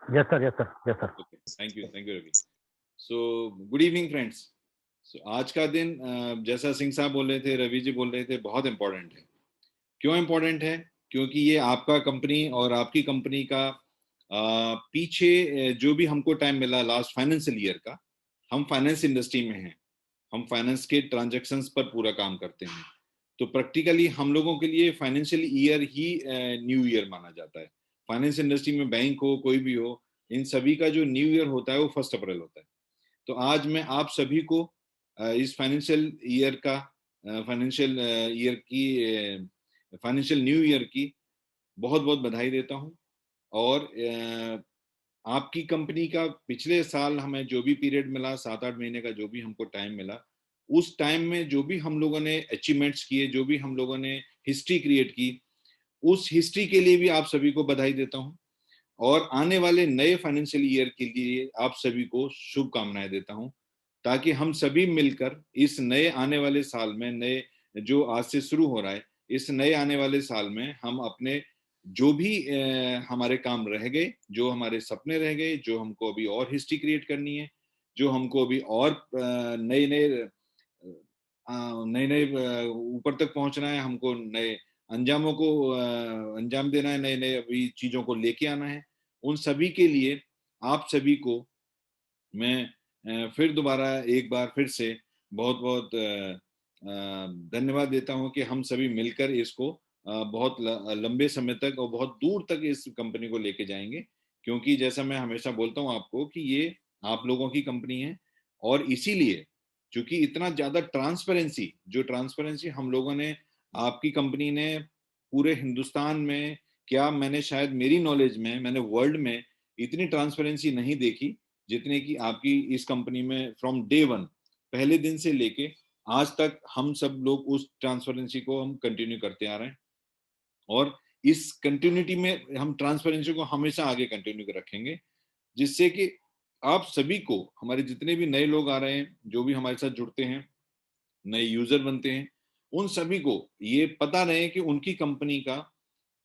Yes, sir. Yes, sir. Yes, sir. Okay, thank you Ravi. So good evening friends. So आज का दिन जैसा सिंह साहब बोल रहे थे, रवि जी बोल रहे थे, बहुत इंपॉर्टेंट है. क्यों इंपॉर्टेंट है? क्योंकि ये आपका कंपनी और आपकी कंपनी का पीछे जो भी हमको टाइम मिला लास्ट फाइनेंशियल ईयर का, हम फाइनेंस इंडस्ट्री में हैं, हम फाइनेंस के ट्रांजैक्शंस पर पूरा काम करते हैं. तो प्रैक्टिकली हम लोगों के लिए फाइनेंशियल ईयर ही न्यू ईयर माना जाता है. फाइनेंस इंडस्ट्री में बैंक हो, कोई भी हो, इन सभी का जो न्यू ईयर होता है वो 1 अप्रैल होता है. तो आज मैं आप सभी को इस फाइनेंशियल ईयर का फाइनेंशियल ईयर की फाइनेंशियल न्यू ईयर की बहुत बहुत बधाई देता हूं. और आपकी कंपनी का पिछले साल हमें जो भी पीरियड मिला, 7-8 महीने का जो भी हमको टाइम मिला, उस टाइम में जो भी हम लोगों ने अचीवमेंट्स किए, जो भी हम लोगों ने हिस्ट्री क्रिएट की, उस हिस्ट्री के लिए भी आप सभी को बधाई देता हूं. और आने वाले नए फाइनेंशियल ईयर के लिए आप सभी को शुभकामनाएं देता हूं, ताकि हम सभी मिलकर इस नए आने वाले साल में, नए जो आज से शुरू हो रहा है, इस नए आने वाले साल में हम अपने जो भी हमारे काम रह गए, जो हमारे सपने रह गए, जो हमको अभी और हिस्ट्री क्रिएट करनी है, जो हमको अभी और नए नए ऊपर तक पहुंचना है, हमको नए अंजामों को अंजाम देना है, नए नए अभी चीजों को लेके आना है, उन सभी के लिए आप सभी को मैं फिर दोबारा एक बार फिर से बहुत बहुत धन्यवाद देता हूं कि हम सभी मिलकर इसको बहुत लंबे समय तक और बहुत दूर तक इस कंपनी को लेके जाएंगे. क्योंकि जैसा मैं हमेशा बोलता हूं आपको कि ये आप लोगों की कंपनी है, और इसीलिए क्योंकि इतना ज्यादा ट्रांसपेरेंसी हम लोगों ने, आपकी कंपनी ने पूरे हिंदुस्तान में, क्या मैंने शायद मेरी नॉलेज में, मैंने वर्ल्ड में इतनी ट्रांसपेरेंसी नहीं देखी जितने की आपकी इस कंपनी में फ्रॉम डे वन, पहले दिन से लेके आज तक हम सब लोग उस ट्रांसपेरेंसी को हम कंटिन्यू करते आ रहे हैं. और इस कंटिन्यूटी में हम ट्रांसपेरेंसी को हमेशा आगे कंटिन्यू रखेंगे, जिससे कि आप सभी को, हमारे जितने भी नए लोग आ रहे हैं, जो भी हमारे साथ जुड़ते हैं, नए यूजर बनते हैं, उन सभी को ये पता रहे कि उनकी कंपनी का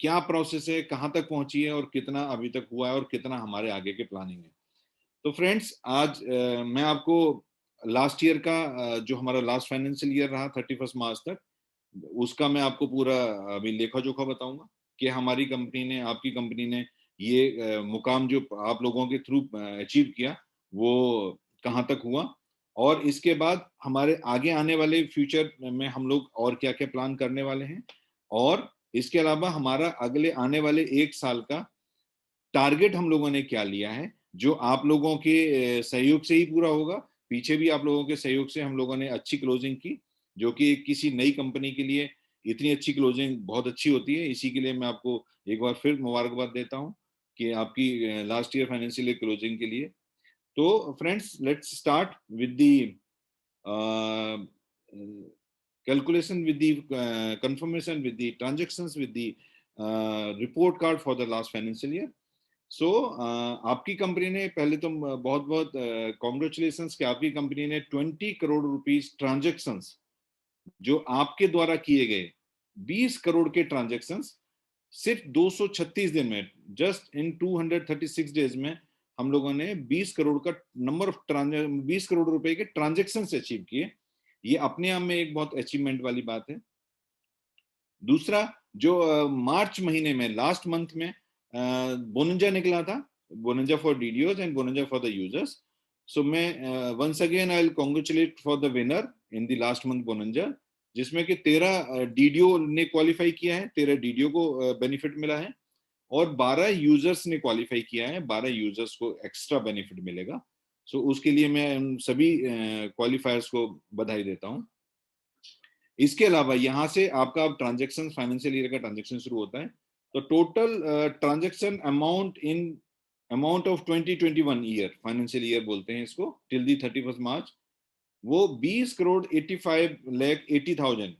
क्या प्रोसेस है, कहां तक पहुंची है और कितना अभी तक हुआ है और कितना हमारे आगे के प्लानिंग है. तो फ्रेंड्स, आज मैं आपको लास्ट ईयर का जो हमारा लास्ट फाइनेंशियल ईयर रहा 31 मार्च तक, उसका मैं आपको पूरा अभी लेखा जोखा बताऊंगा कि हमारी कंपनी ने, आपकी कंपनी ने ये मुकाम जो आप लोगों के थ्रू अचीव किया, वो कहाँ तक हुआ, और इसके बाद हमारे आगे आने वाले फ्यूचर में हम लोग और क्या क्या प्लान करने वाले हैं, और इसके अलावा हमारा अगले आने वाले 1 साल का टारगेट हम लोगों ने क्या लिया है, जो आप लोगों के सहयोग से ही पूरा होगा. पीछे भी आप लोगों के सहयोग से हम लोगों ने अच्छी क्लोजिंग की, जो कि किसी नई कंपनी के लिए इतनी अच्छी क्लोजिंग बहुत अच्छी होती है. इसी के लिए मैं आपको एक बार फिर मुबारकबाद देता हूं कि आपकी last year financial year closing के लिए. तो friends, let's start with the calculation, with the confirmation, with the transactions, with the report card for the last financial year. सो आपकी कंपनी ने, पहले तो बहुत बहुत कॉन्ग्रेचुलेशन कि आपकी कंपनी ने 20 करोड़ रुपीस ट्रांजेक्शंस, जो आपके द्वारा किए गए 20 करोड़ के ट्रांजेक्शंस सिर्फ 236 दिन में, जस्ट इन 236 डेज में हम लोगों ने 20 करोड़ का नंबर ऑफ 20 करोड़ रुपए के ट्रांजेक्शन अचीव किए. ये अपने आप में एक बहुत अचीवमेंट वाली बात है. दूसरा, जो मार्च महीने में, लास्ट मंथ में बोनंजा निकला था, bonanza for DDOs and bonanza for the users. So मैं once again I will congratulate for the winner in the last month bonanza, जिसमें कि 13 डीडीओ ने क्वालिफाई किया है, 13 डीडीओ को बेनिफिट मिला है, और 12 यूजर्स ने क्वालिफाई किया है, 12 यूजर्स को एक्स्ट्रा बेनिफिट मिलेगा. सो उसके लिए मैं सभी क्वालिफायर्स को बधाई देता हूं. इसके अलावा यहाँ से आपका अब ट्रांजेक्शन, फाइनेंशियल ईयर का ट्रांजेक्शन शुरू होता है. तो total transaction amount of 2021 year, financial year बोलते हैं इसको, टिल दी 31 मार्च, वो 20 करोड़ 85 लाख 80,000.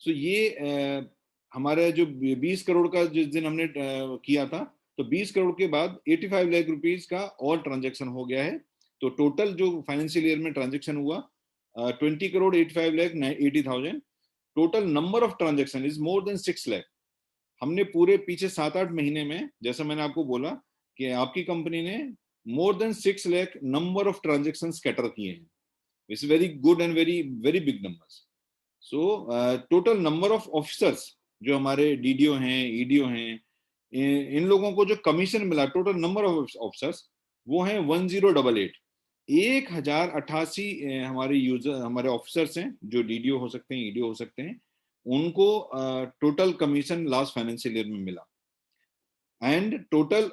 सो ये हमारा जो 20 करोड़ का जिस दिन हमने किया था, तो 20 करोड़ के बाद 85 लाख रुपीस का और ट्रांजेक्शन हो गया है. तो टोटल जो फाइनेंशियल ईयर में ट्रांजेक्शन हुआ 20 crore 85 lakh 80,000. Total number of transaction is more then 6 lakh. हमने पूरे पीछे 7-8 महीने में, जैसा मैंने आपको बोला कि आपकी कंपनी ने more than 6 lakh number of transactions कैटर किए हैं. It's very good and very big numbers. So total number of officers जो हमारे डीडीओ हैं, ईडीओ हैं, इन लोगों को जो कमीशन मिला, टोटल नंबर ऑफ ऑफिसर्स वो हैं 1088. 1088 हमारे यूजर, हमारे ऑफिसर्स हैं जो डीडीओ हो सकते हैं, ईडीओ हो सकते हैं, उनको total commission last financial year में मिला. And total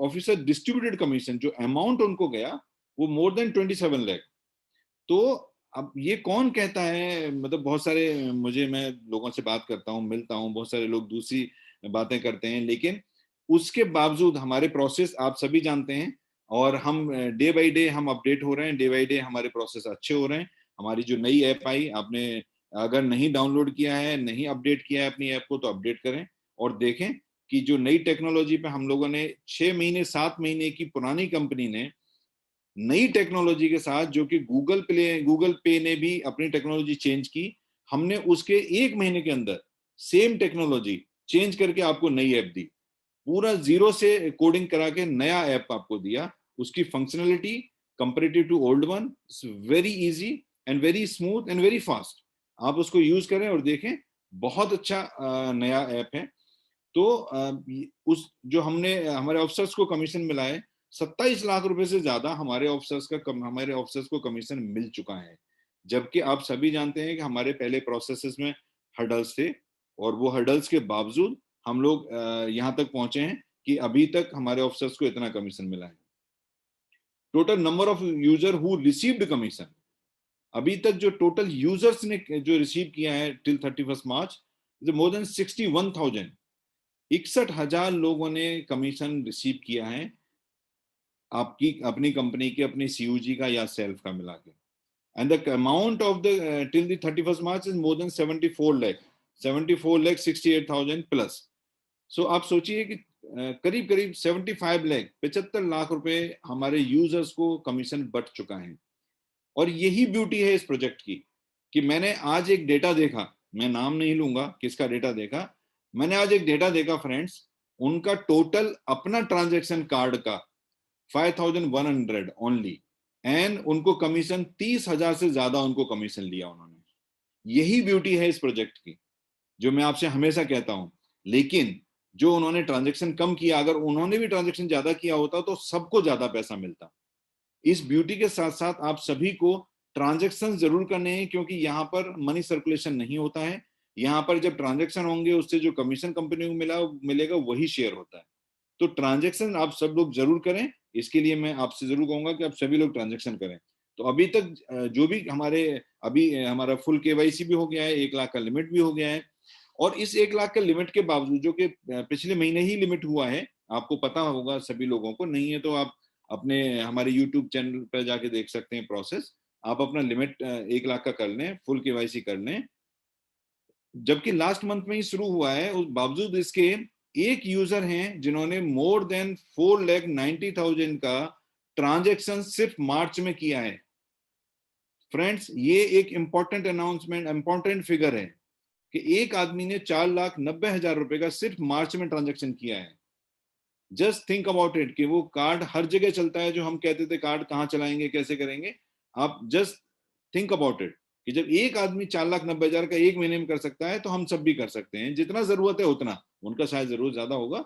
officer distributed commission जो अमाउंट उनको गया वो मोर देन 27 लाख. तो अब ये कौन कहता है, मतलब बहुत सारे मैं लोगों से बात करता हूँ, मिलता हूँ, बहुत सारे लोग दूसरी बातें करते हैं, लेकिन उसके बावजूद हमारे प्रोसेस आप सभी जानते हैं, और हम डे बाय डे हम अपडेट हो रहे हैं, डे बाय डे हमारे प्रोसेस अच्छे हो रहे हैं. हमारी जो नई ऐप आई, आपने अगर नहीं डाउनलोड किया है, नहीं अपडेट किया है अपनी ऐप को, तो अपडेट करें और देखें कि जो नई टेक्नोलॉजी पे हम लोगों ने 6 महीने 7 महीने की पुरानी कंपनी ने नई टेक्नोलॉजी के साथ, जो कि गूगल पे ने भी अपनी टेक्नोलॉजी चेंज की, हमने उसके 1 महीने के अंदर सेम टेक्नोलॉजी चेंज करके आपको नई ऐप दी. पूरा जीरो से कोडिंग करा के नया ऐप आपको दिया. उसकी functionality comparative to old one is very easy and very smooth and very fast. आप उसको यूज करें और देखें, बहुत अच्छा नया ऐप है. तो उस जो हमने हमारे ऑफिसर्स को कमीशन मिला है, 27 लाख रुपए से ज्यादा हमारे ऑफिसर्स को कमीशन मिल चुका है. जबकि आप सभी जानते हैं कि हमारे पहले प्रोसेसेस में हर्डल्स थे, और वो हर्डल्स के बावजूद हम लोग यहाँ तक पहुंचे हैं कि अभी तक हमारे ऑफिसर्स को इतना कमीशन मिला है. Total number of user who received commission, अभी तक जो टोटल यूजर्स ने जो रिसीव किया है टिल 31 मार्च, मोर देन 61,000. 61,000 लोगों ने कमीशन रिसीव किया है, आपकी अपनी कंपनी के, अपनी सीयूजी का या सेल्फ का मिला के. And the amount of the till the 31 March is more than 74 lakh 68,000 plus. So आप सोचिए कि करीब करीब 75 लाख रुपए हमारे यूजर्स को कमीशन बट चुका है. और यही ब्यूटी है इस प्रोजेक्ट की, कि मैंने आज एक डेटा देखा, मैं नाम नहीं लूंगा किसका डेटा देखा, मैंने आज एक डेटा देखा फ्रेंड्स, उनका टोटल अपना ट्रांजैक्शन कार्ड का 5,100 ओनली, एंड उनको कमीशन 30,000 से ज्यादा उनको कमीशन लिया उन्होंने. यही ब्यूटी है इस प्रोजेक्ट की, जो मैं आपसे हमेशा कहता हूं. लेकिन जो उन्होंने ट्रांजैक्शन कम किया, अगर उन्होंने भी ट्रांजैक्शन ज्यादा किया होता तो सबको ज्यादा पैसा मिलता. इस ब्यूटी के साथ साथ आप सभी को ट्रांजैक्शन जरूर करने हैं, क्योंकि यहाँ पर मनी सर्कुलेशन नहीं होता है. यहाँ पर जब ट्रांजैक्शन होंगे, उससे जो कमीशन कंपनी को मिलेगा वही शेयर होता है. तो ट्रांजैक्शन आप सब लोग जरूर करें. इसके लिए मैं आपसे जरूर कहूंगा कि आप सभी लोग ट्रांजैक्शन करें. तो अभी तक जो भी अभी हमारा फुल केवाईसी भी हो गया है, 1 लाख का लिमिट भी हो गया है. और इस 1 लाख के लिमिट के बावजूद, जो कि पिछले महीने ही लिमिट हुआ है, आपको पता होगा सभी लोगों को, नहीं है तो आप अपने हमारे यूट्यूब चैनल पर जाके देख सकते हैं प्रोसेस. आप अपना लिमिट 1 लाख का कर लें, फुल केवाईसी कर लें. जबकि लास्ट मंथ में ही शुरू हुआ है, उस बावजूद इसके एक यूजर हैं जिन्होंने मोर देन 4,90,000 का ट्रांजैक्शन सिर्फ मार्च में किया है. फ्रेंड्स, ये एक इंपॉर्टेंट अनाउंसमेंट, इंपॉर्टेंट फिगर है कि एक आदमी ने 4,90,000 रुपए का सिर्फ मार्च में ट्रांजैक्शन किया है. जस्ट थिंक अबाउट इट, कि वो कार्ड हर जगह चलता है, जो हम कहते थे कार्ड कहाँ चलाएंगे, कैसे करेंगे. आप जस्ट थिंक अबाउट इट, कि जब एक आदमी 4,90,000 का एक महीने में कर सकता है, तो हम सब भी कर सकते हैं. जितना जरूरत है उतना, उनका शायद जरूरत ज्यादा होगा.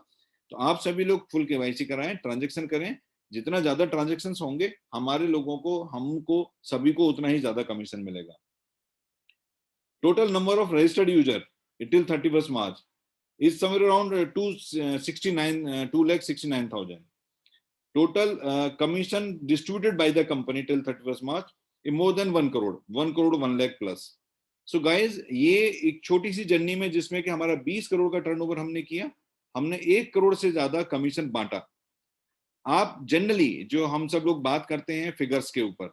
तो आप सभी लोग फुल केवाईसी कराएं, ट्रांजेक्शन करें. जितना ज्यादा ट्रांजेक्शन होंगे, हमारे लोगों को, हमको सभी को उतना ही ज्यादा कमीशन मिलेगा. Total number of registered user till 31 March is somewhere around 2,69,000. Total commission distributed by the company till 31st March is more than 1 crore, 1 lakh plus. So guys, ये एक छोटी सी जर्नी में, जिसमें कि हमारा 20 करोड़ का टर्नओवर हमने किया, हमने 1 करोड़ से ज्यादा कमीशन बांटा. आप जनरली जो हम सब लोग बात करते हैं फिगर्स के ऊपर,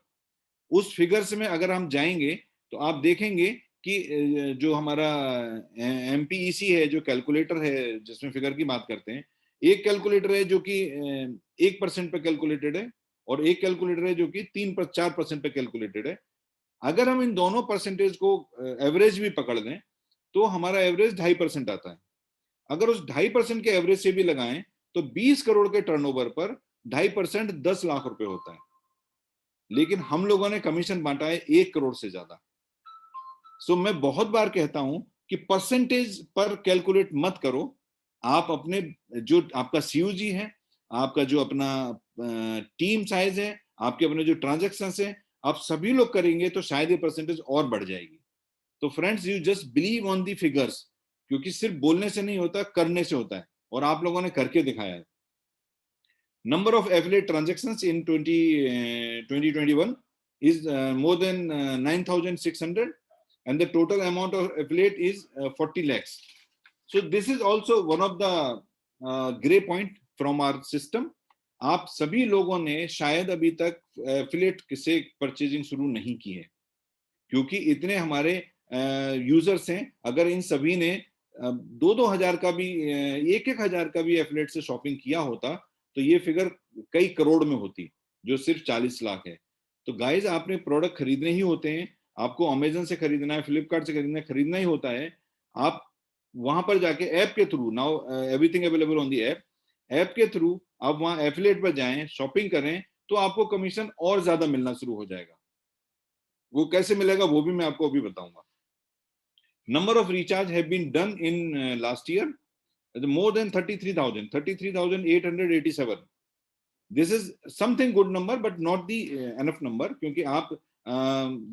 उस फिगर्स में अगर हम जाएंगे तो आप देखेंगे कि जो हमारा एमपीईसी है, जो कैलकुलेटर है जिसमें फिगर की बात करते हैं, एक कैलकुलेटर है जो कि 1% पे कैलकुलेटेड है, और एक कैलकुलेटर है जो कि 4% पे कैलकुलेटेड है. अगर हम इन दोनों परसेंटेज को एवरेज भी पकड़ लें, तो हमारा एवरेज 2.5% आता है. अगर उस 2.5% के एवरेज से भी लगाएं, तो 20 करोड़ के टर्नओवर पर 2.5% 10 लाख रुपए होता है, लेकिन हम लोगों ने कमीशन बांटा है 1 करोड़ से ज्यादा। सो मैं बहुत बार कहता हूं कि परसेंटेज पर कैलकुलेट मत करो। आप अपने जो आपका सीयूजी है, आपका जो अपना टीम साइज है, आपके अपने जो ट्रांजेक्शन है, आप सभी लोग करेंगे तो शायद ये परसेंटेज और बढ़ जाएगी। तो friends, you just believe on the figures, क्योंकि सिर्फ बोलने से नहीं होता, करने से होता है, और आप लोगों ने करके दिखाया है। Number of affiliate transactions in 2021 is more than 9,600, and the total amount of affiliate is 40 lakhs. So this is also one of the gray point from our system. आप सभी लोगों ने शायद अभी तक एफिलिएट से परचेजिंग शुरू नहीं की है, क्योंकि इतने हमारे यूजर्स हैं। अगर इन सभी ने 2-2 हजार का भी, 1-1 हजार का भी एफिलिएट से शॉपिंग किया होता तो ये फिगर कई करोड़ में होती, जो सिर्फ 40 लाख है। तो गाइज, आपने प्रोडक्ट खरीदने ही होते हैं, आपको अमेजन से खरीदना है, फ्लिपकार्ट से खरीदना ही होता है। आप वहां पर जाके ऐप के through, now everything available on the app के थ्रू आप वहां एफिलिएट पर जाएं, शॉपिंग करें, तो आपको कमीशन और ज्यादा मिलना शुरू हो जाएगा। वो कैसे मिलेगा वो भी मैं आपको अभी बताऊंगा। Number of recharge have been done in last year more than 33,887. This is something good number, but not the enough number, क्योंकि आप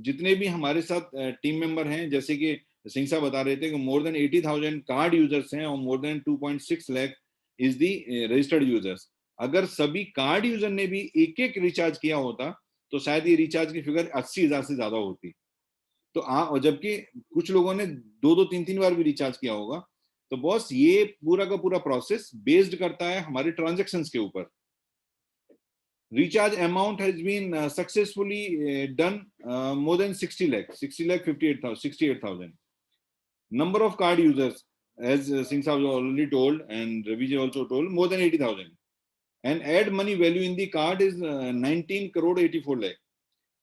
जितने भी हमारे साथ टीम मेंबर हैं, जैसे कि सिंह साहब बता रहे थे कि more than 80,000 कार्ड यूजर्स हैं और more than 2.6 lakh is the registered users. अगर सभी कार्ड यूजर ने भी एक एक रिचार्ज किया होता तो शायद ये रिचार्ज की फिगर 80,000 से ज्यादा होती। तो जबकि कुछ लोगों ने 2-2, 3-3 बार भी रिचार्ज किया होगा। तो बॉस, ये पूरा का पूरा प्रोसेस बेस्ड करता है हमारे ट्रांजैक्शंस के ऊपर। Recharge amount has been successfully done more than 60 lakh 68,000। Number of card users, as Singh Saab already told and Ravi ji also told, more than 80,000, and add money value in the card is 19 crore 84 lakh।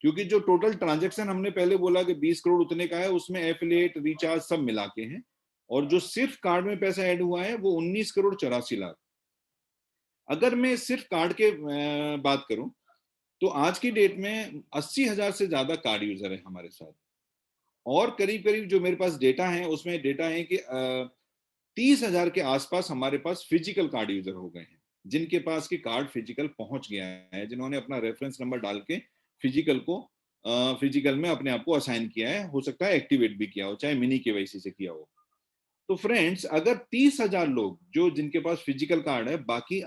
क्योंकि जो total transaction हमने पहले बोला कि 20 करोड़ उतने का है, उसमें एफिलिएट रिचार्ज सब मिला के हैं, और जो सिर्फ कार्ड में पैसा ऐड हुआ है वो 19 करोड़ 84 लाख। अगर मैं सिर्फ कार्ड के बात करूं तो आज की डेट में 80,000 से ज्यादा कार्ड यूजर है हमारे साथ, और करीब करीब जो मेरे पास डेटा है उसमें डेटा है कि 30,000 के आसपास हमारे पास फिजिकल कार्ड यूजर हो गए हैं, जिनके पास की कार्ड फिजिकल पहुंच गया है, जिन्होंने अपना रेफरेंस नंबर डाल के फिजिकल में अपने आप को असाइन किया है, हो सकता है एक्टिवेट भी किया हो, चाहे मिनी केवाईसी से किया हो। तो फ्रेंड्स, अगर 30,000 लोग जो जिनके पास फिजिकल कार्ड है, बाकी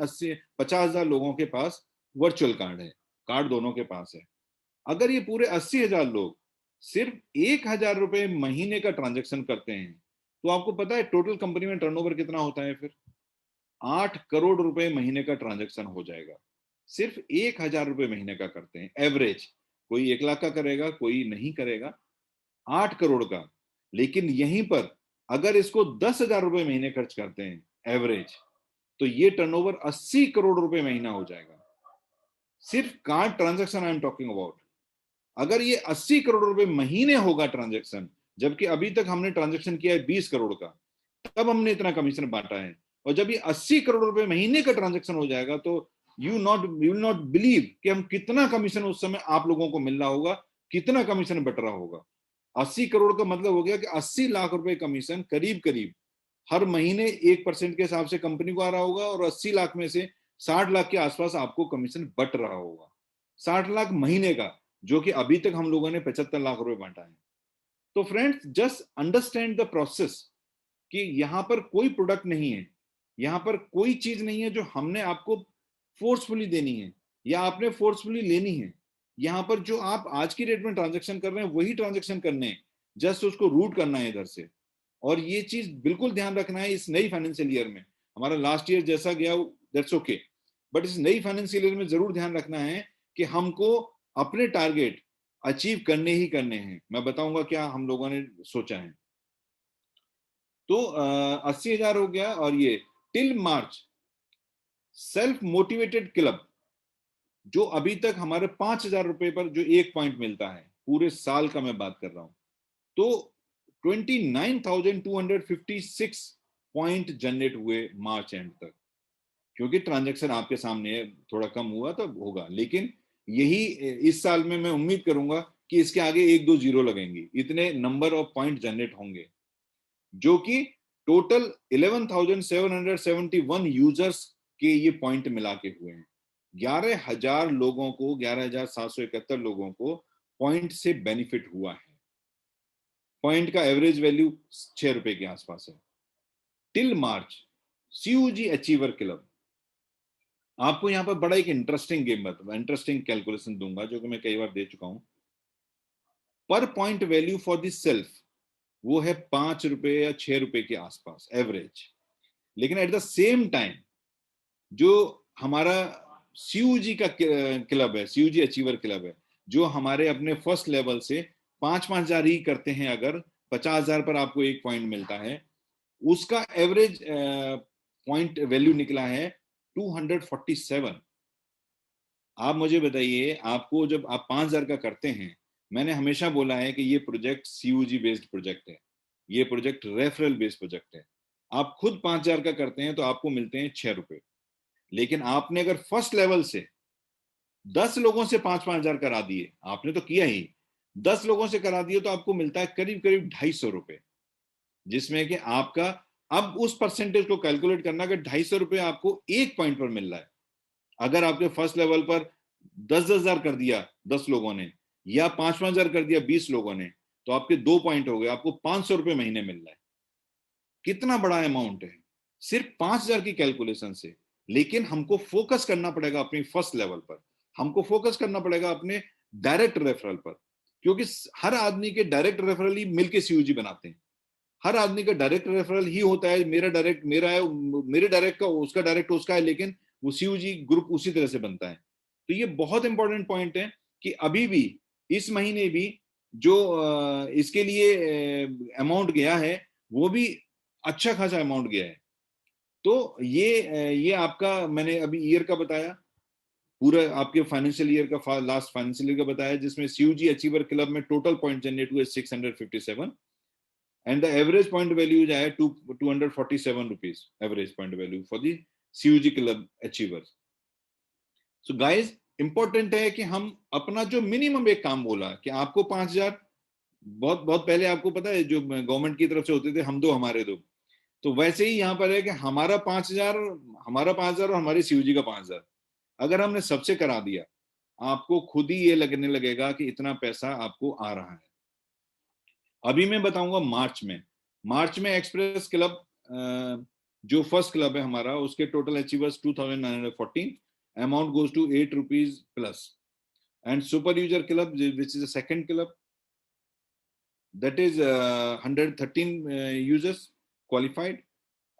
50,000 लोगों के पास वर्चुअल कार्ड है, कार्ड दोनों के पास है, अगर ये पूरे 80,000 लोग सिर्फ 1,000 रुपए महीने का ट्रांजेक्शन करते हैं, तो आपको पता है टोटल कंपनी में टर्नओवर कितना होता है? फिर 8 करोड़ रुपए महीने का ट्रांजेक्शन हो जाएगा। सिर्फ 1,000 रुपए महीने का करते हैं एवरेज, कोई 1 लाख का करेगा, कोई नहीं करेगा, 8 करोड़ का। लेकिन यहीं पर अगर इसको 10,000 रुपए महीने खर्च करते हैं एवरेज, तो ये टर्नओवर 80 करोड़ रुपए महीना हो जाएगा। सिर्फ card transaction I am talking about. अगर ये 80 करोड़ रुपए महीने होगा ट्रांजैक्शन, जबकि अभी तक हमने ट्रांजैक्शन किया है 20 करोड़ का, तब हमने इतना कमीशन बांटा है। और जब ये 80 करोड़ रुपए महीने का ट्रांजैक्शन हो जाएगा तो यू विल नॉट बिलीव कि हम कितना कमीशन उस समय आप लोगों को मिल रहा होगा, कितना कमीशन बट रहा होगा। 80 करोड़ का मतलब हो गया कि 80 लाख रुपए कमीशन करीब करीब हर महीने 1% के हिसाब से कंपनी को आ रहा होगा, और 80 लाख में से 60 लाख के आसपास आपको कमीशन बट रहा होगा। 60 लाख महीने का, जो कि अभी तक हम लोगों ने 75 लाख रुपए बांटा है। तो friends, just understand the process कि यहां पर कोई प्रोडक्ट नहीं है, यहां पर कोई चीज नहीं है जो हमने आपको फोर्सफुली देनी है या आपने फोर्सफुली लेनी है। यहां पर जो आप आज की डेट में ट्रांजैक्शन कर रहे हैं वही ट्रांजैक्शन करने हैं, जस्ट उसको रूट करना है इधर से। और ये चीज बिल्कुल ध्यान रखना है, इस नई फाइनेंशियल ईयर में, हमारा लास्ट ईयर जैसा गया दैट्स ओके, बट इस नई फाइनेंशियल ईयर में जरूर ध्यान रखना है कि हमको अपने टारगेट अचीव करने ही करने हैं। मैं बताऊंगा क्या हम लोगों ने सोचा है। तो 80,000 हो गया, और ये till March self motivated club, जो अभी तक हमारे 5,000 रुपए पर जो एक पॉइंट मिलता है, पूरे साल का मैं बात कर रहा हूं, तो 29,256 पॉइंट जनरेट हुए मार्च एंड तक। क्योंकि ट्रांजैक्शन आपके सामने है, थोड़ा कम हुआ तो होगा, लेकिन यही इस साल में मैं उम्मीद करूंगा कि इसके आगे 1-2 जीरो लगेंगी, इतने नंबर ऑफ पॉइंट जनरेट होंगे, जो कि टोटल 11,771 यूजर्स के ये पॉइंट मिला के हुए हैं। 11,000 लोगों को, 11,771 लोगों को पॉइंट से बेनिफिट हुआ है। पॉइंट का एवरेज वैल्यू 6 रुपए के आसपास है। Till March CUG achiever club, आपको यहाँ पर बड़ा एक इंटरेस्टिंग गेम बताऊंगा, इंटरेस्टिंग कैलकुलेशन दूंगा जो कि मैं कई बार दे चुका हूं। पर point value for this self वो है 5 रुपए या 6 रुपए के आसपास एवरेज। लेकिन एट द सेम टाइम जो हमारा सीयूजी का क्लब है, सीयूजी अचीवर क्लब है, जो हमारे अपने फर्स्ट लेवल से 5,000 ही करते हैं, अगर 50,000 पर आपको एक पॉइंट मिलता है, उसका एवरेज पॉइंट वैल्यू निकला है 247। आप मुझे बताइए, आपको जब आप 5,000 का करते हैं, मैंने हमेशा बोला है कि ये प्रोजेक्ट सीयूजी बेस्ड प्रोजेक्ट है, ये प्रोजेक्ट रेफरल बेस्ड प्रोजेक्ट है। आप खुद 5,000 का करते हैं तो आपको मिलते हैं 6 रुपए, लेकिन आपने अगर फर्स्ट लेवल से 10 लोगों से 5,000 करा दिए, आपने तो किया ही, 10 लोगों से करा दिए, तो आपको मिलता है करीब करीब 250 रुपए, जिसमें कि आपका अब उस परसेंटेज को कैलकुलेट करना कि 250 रुपए आपको एक पॉइंट पर मिल रहा है। अगर आपके फर्स्ट लेवल पर 10,000 कर दिया 10 लोगों ने, या 5,000 कर दिया 20 लोगों ने, तो आपके 2 पॉइंट हो गए, आपको 500 रुपए महीने मिल रहा है। कितना बड़ा अमाउंट है सिर्फ 5,000 की कैलकुलेशन से। लेकिन हमको फोकस करना पड़ेगा अपनी फर्स्ट लेवल पर, हमको फोकस करना पड़ेगा अपने डायरेक्ट रेफरल पर, क्योंकि हर आदमी के डायरेक्ट रेफरल ही मिलके सीयूजी बनाते हैं। हर आदमी का डायरेक्ट रेफरल ही होता है, मेरा डायरेक्ट मेरा है, मेरे डायरेक्ट का उसका डायरेक्ट उसका है, लेकिन वो सीयूजी ग्रुप उसी तरह से बनता है। तो ये बहुत इंपॉर्टेंट पॉइंट है कि अभी भी इस महीने भी जो इसके लिए अमाउंट गया है, वो भी अच्छा खासा अमाउंट गया है। तो ये आपका मैंने अभी ईयर का बताया, पूरा आपके फाइनेंशियल ईयर का लास्ट फाइनेंशियल ईयर का बताया, जिसमें सीयूजी अचीवर क्लब में टोटल पॉइंट जनरेट हुए 657 and the average point value is at 247 rupees average point value for the CUG club achievers. So guys, important है कि हम अपना जो मिनिमम एक काम बोला कि आपको 5,000, बहुत बहुत पहले आपको पता है जो गवर्नमेंट की तरफ से होते थे, हम दो हमारे दो, तो वैसे ही यहाँ पर है कि हमारा 5,000, हमारा 5,000 और हमारी सीयूजी का 5,000 अगर हमने सबसे करा दिया, आपको खुद ही ये लगने लगेगा कि इतना पैसा आपको आ रहा है। अभी मैं बताऊंगा मार्च में एक्सप्रेस क्लब जो फर्स्ट क्लब है हमारा, उसके total achievers 2,914, amount goes to 8 rupees plus. And super user club which is second club, that is 113 users qualified,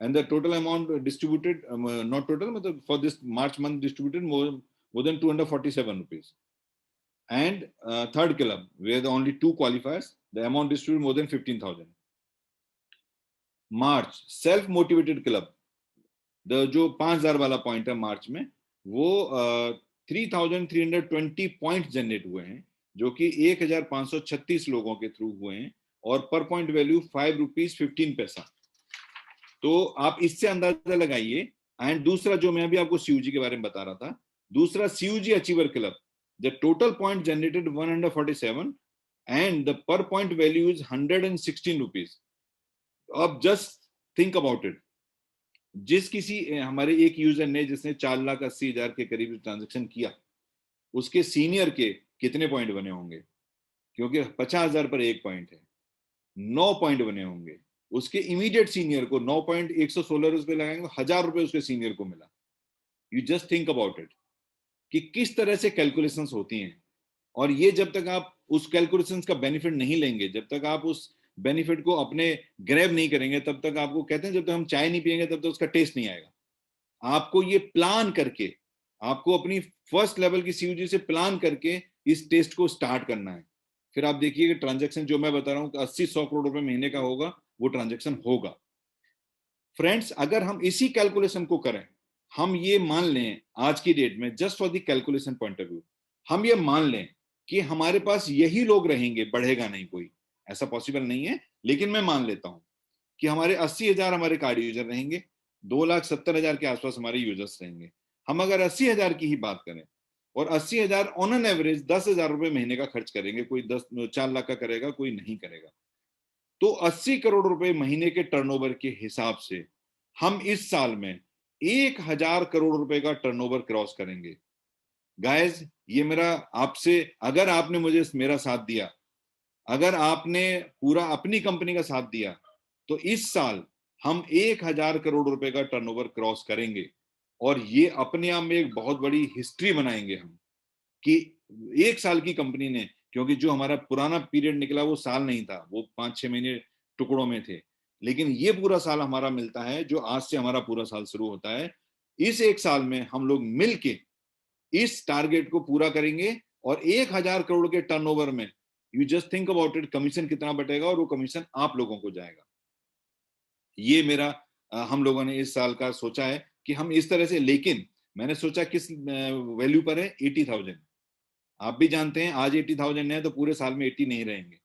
and the total amount distributed, not total, but for this March month distributed more than 247 rupees. And third club, where the only 2 qualifiers, the amount distributed more than 15,000. March self motivated club, the जो 5,000 वाला point है मार्च में, वो 3,320 point generate हुए हैं, जो कि 1,536 लोगों के थ्रू हुए हैं, और पर पॉइंट वैल्यू 5 रुपीज 15 पैसा। तो आप इससे अंदाजा लगाइए। एंड दूसरा जो मैं अभी आपको सीयूजी के बारे में बता रहा था, दूसरा CUG achiever club, the total point generated 147 and the पर पॉइंट वैल्यू इज 116 रुपीज। अब जस्ट थिंक अबाउट इट, जिस किसी हमारे एक यूजर ने जिसने 4,80,000 के करीब ट्रांजेक्शन किया, उसके सीनियर के कितने पॉइंट बने होंगे, क्योंकि 50,000 पर एक पॉइंट है, 9 पॉइंट बने होंगे। उसके इमीडिएट सीनियर को 9 पॉइंट 116 रुपए लगाएंगे, 1,000 रुपए उसके सीनियर को मिला। You just think about it कि किस तरह से कैलकुलेशंस होती हैं। और ये जब तक आप उस कैलकुलेशंस का बेनिफिट नहीं लेंगे, जब तक आप उस बेनिफिट को अपने ग्रैब नहीं करेंगे, तब तक आपको, कहते हैं जब तक हम चाय नहीं पियेंगे तब तक उसका टेस्ट नहीं आएगा। आपको ये प्लान करके, आपको अपनी फर्स्ट लेवल की सीयूजी से प्लान करके इस टेस्ट को स्टार्ट करना है। फिर आप देखिए कि ट्रांजैक्शन जो मैं बता रहा हूँ 80-100 करोड़ रुपए महीने का होगा, वो ट्रांजैक्शन होगा। फ्रेंड्स, अगर हम इसी कैलकुलेशन को करें, हम ये मान लें आज की डेट में, just for the calculation point of view, हम ये मान लें कि हमारे पास यही लोग रहेंगे, बढ़ेगा नहीं कोई, ऐसा पॉसिबल नहीं है, लेकिन मैं मान लेता हूं कि हमारे 80,000 हमारे कार्ड यूजर रहेंगे, 2,70,000 के आसपास हमारे यूजर्स रहेंगे। हम अगर 80,000 की ही बात करें और 80,000 ऑन एन एवरेज 10,000 रुपए महीने का खर्च करेंगे, कोई 4 लाख का करेगा, कोई नहीं करेगा, तो 80 करोड़ रुपए महीने के टर्नओवर के हिसाब से हम इस साल में 1,000 करोड़ रुपए का टर्नओवर क्रॉस करेंगे। गाइस, ये मेरा आपसे, अगर आपने मुझे मेरा साथ दिया, अगर आपने पूरा अपनी कंपनी का साथ दिया, तो इस साल हम 1,000 करोड़ रुपए का टर्नओवर क्रॉस करेंगे। और ये अपने आप में एक बहुत बड़ी हिस्ट्री बनाएंगे हम, कि एक साल की कंपनी ने, क्योंकि जो हमारा पुराना पीरियड निकला वो साल नहीं था, वो 5-6 महीने टुकड़ों में थे, लेकिन ये पूरा साल हमारा मिलता है, जो आज से हमारा पूरा साल शुरू होता है। इस एक साल में हम लोग मिलके इस टारगेट को पूरा करेंगे, और 1,000 करोड़ के टर्नओवर में you just think about it, commission कितना बटेगा, और वो कमीशन आप लोगों को जाएगा। ये मेरा हम लोगों ने इस साल का सोचा है कि हम इस तरह से, लेकिन मैंने सोचा किस वैल्यू पर है, 80,000। आप भी जानते हैं आज 80,000 है तो पूरे साल में 80 नहीं रहेंगे,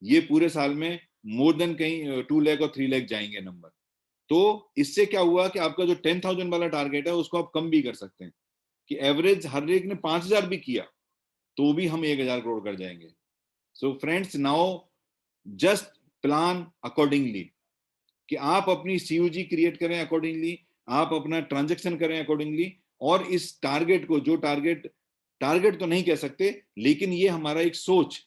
ये पूरे साल में मोर देन कहीं 2 लाख और 3 लाख जाएंगे नंबर। तो इससे क्या हुआ कि आपका जो 10,000 वाला टारगेट है उसको आप कम भी कर सकते हैं, कि एवरेज हर एक ने 5,000 भी किया तो भी हम 1,000 करोड़ कर जाएंगे। So friends, now just plan accordingly, कि आप अपनी सीयूजी क्रिएट करें अकॉर्डिंगली, आप अपना ट्रांजेक्शन करें अकॉर्डिंगली, और इस टारगेट को, जो टारगेट टारगेट तो नहीं कह सकते, लेकिन ये हमारा एक सोच,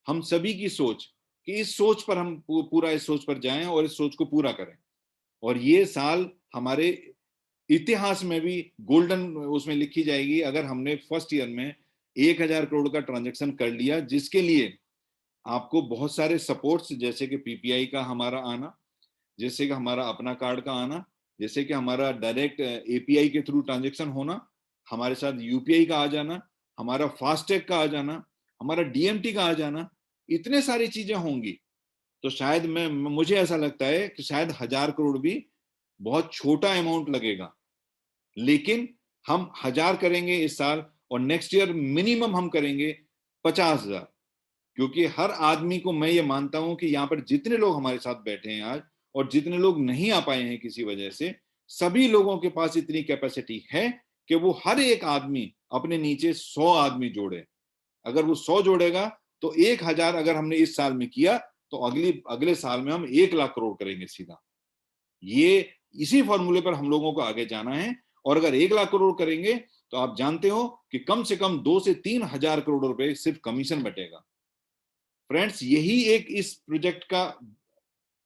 हम सभी की सोच, कि इस सोच पर हम पूरा इस सोच पर जाएं और इस सोच को पूरा करें। और ये साल हमारे इतिहास में भी गोल्डन उसमें लिखी जाएगी, अगर हमने फर्स्ट ईयर में 1,000 करोड़ का ट्रांजेक्शन कर लिया, जिसके लिए आपको बहुत सारे सपोर्ट्स, जैसे कि पीपीआई का हमारा आना, जैसे कि हमारा अपना कार्ड का आना, जैसे कि हमारा डायरेक्ट एपीआई के थ्रू ट्रांजेक्शन होना, हमारे साथ यूपीआई का आ जाना, हमारा फास्टैग का आ जाना, हमारा डीएमटी का आ जाना, इतने सारी चीजें होंगी। तो शायद मुझे ऐसा लगता है कि शायद 1,000 करोड़ भी बहुत छोटा अमाउंट लगेगा, लेकिन हम 1,000 करेंगे इस साल, और नेक्स्ट ईयर मिनिमम हम करेंगे 50,000। क्योंकि हर आदमी को मैं ये मानता हूं कि यहाँ पर जितने लोग हमारे साथ बैठे हैं आज, और जितने लोग नहीं आ पाए हैं किसी वजह से, सभी लोगों के पास इतनी कैपेसिटी है कि वो हर एक आदमी अपने नीचे 100 आदमी जोड़े। अगर वो 100 जोड़ेगा तो 1,000 अगर हमने इस साल में किया, तो अगले साल में हम 1,00,000 करोड़ करेंगे सीधा। ये इसी फॉर्मूले पर हम लोगों को आगे जाना है। और अगर 1,00,000 करोड़ करेंगे तो आप जानते हो कि कम से कम 2 से 3,000 करोड़ रुपए सिर्फ कमीशन बटेगा। फ्रेंड्स, यही एक इस प्रोजेक्ट का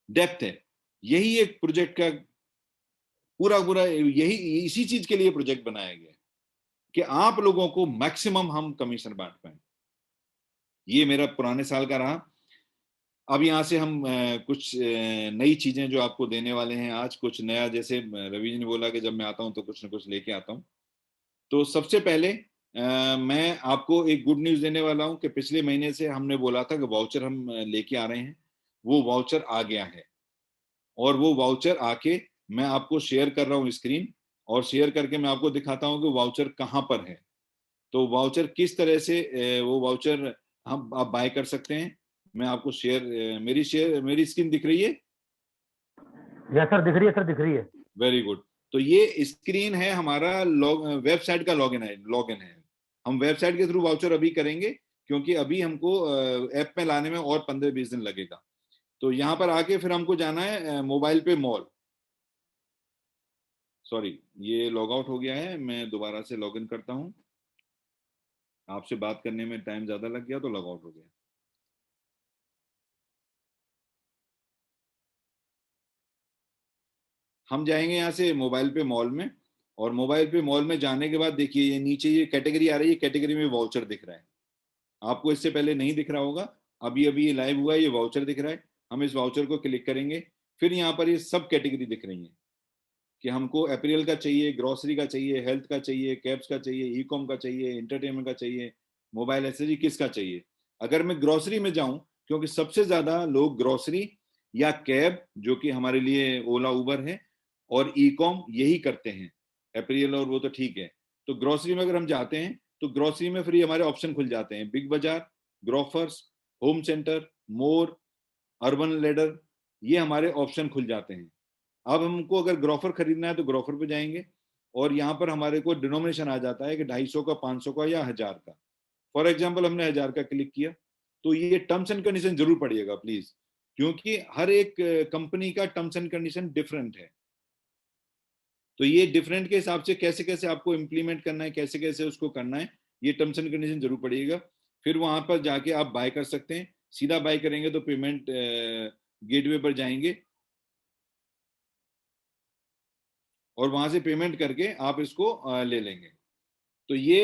डेप्थ है, यही एक प्रोजेक्ट का पूरा पूरा, यही इसी चीज के लिए प्रोजेक्ट बनाया गया है, कि आप लोगों को मैक्सिमम हम कमीशन बांट पाए। ये मेरा पुराने साल का रहा। अब यहाँ से हम कुछ नई चीजें जो आपको देने वाले हैं आज, कुछ नया, जैसे रवि जी ने बोला कि जब मैं आता हूँ तो कुछ ना कुछ लेके आता हूँ। तो सबसे पहले मैं आपको एक गुड न्यूज देने वाला हूँ, कि पिछले महीने से हमने बोला था कि वाउचर हम लेके आ रहे हैं, वो वाउचर आ गया है। और वो वाउचर आके मैं आपको शेयर कर रहा हूँ स्क्रीन, और शेयर करके मैं आपको दिखाता हूँ कि वाउचर कहाँ पर है। तो वाउचर किस तरह से वो वाउचर हम आप बाय कर सकते हैं, मैं आपको मेरी स्क्रीन दिख रही है? यस सर, दिख रही है सर, दिख रही है। Very good. तो ये स्क्रीन है हमारा वेबसाइट का लॉगिन है। हम वेबसाइट के थ्रू वाउचर अभी करेंगे, क्योंकि अभी हमको ऐप में लाने में और 15-20 दिन लगेगा। तो यहाँ पर आके फिर हमको जाना है मोबाइल पे मॉल। सॉरी, ये लॉग आउट हो गया है, मैं दोबारा से लॉग इन करता हूँ। आपसे बात करने में टाइम ज्यादा लग गया तो लॉग आउट हो गया। हम जाएंगे यहाँ से मोबाइल पे मॉल में, और मोबाइल पे मॉल में जाने के बाद देखिए ये नीचे ये कैटेगरी आ रही है, कैटेगरी में वाउचर दिख रहा है। आपको इससे पहले नहीं दिख रहा होगा, अभी अभी ये लाइव हुआ है, ये वाउचर दिख रहा है। हम इस वाउचर को क्लिक करेंगे, फिर यहाँ पर ये सब कैटेगरी दिख रही है, कि हमको अप्रैल का चाहिए, ग्रोसरी का चाहिए, हेल्थ का चाहिए, कैब्स का चाहिए, ई कॉम का चाहिए, इंटरटेनमेंट का चाहिए, मोबाइल एसेसरी किसका चाहिए। अगर मैं ग्रोसरी में जाऊं, क्योंकि सबसे ज्यादा लोग ग्रोसरी या कैब, जो कि हमारे लिए ओला उबर है, और ई कॉम यही करते हैं, अप्रैल और वो तो ठीक है। तो ग्रोसरी में अगर हम जाते हैं तो ग्रोसरी में फिर हमारे ऑप्शन खुल जाते हैं, बिग बाजार, ग्रोफर्स, होम सेंटर, मोर, अर्बन लैडर, ये हमारे ऑप्शन खुल जाते हैं। अब हमको अगर ग्रोफर खरीदना है तो ग्रोफर पे जाएंगे और यहाँ पर हमारे को डिनोमिनेशन आ जाता है कि 250 का, 500 का या 1000 का। फॉर एग्जाम्पल हमने 1000 का क्लिक किया, तो ये टर्म्स एंड कंडीशन जरूर पढ़िएगा प्लीज, क्योंकि हर एक कंपनी का टर्म्स एंड कंडीशन डिफरेंट है। तो ये डिफरेंट के हिसाब से कैसे कैसे आपको इम्प्लीमेंट करना है, कैसे कैसे उसको करना है, ये टर्म्स एंड कंडीशन जरूर पढ़िएगा। फिर वहां पर जाके आप बाय कर सकते हैं। सीधा बाय करेंगे तो पेमेंट गेटवे पर जाएंगे और वहां से पेमेंट करके आप इसको ले लेंगे। तो ये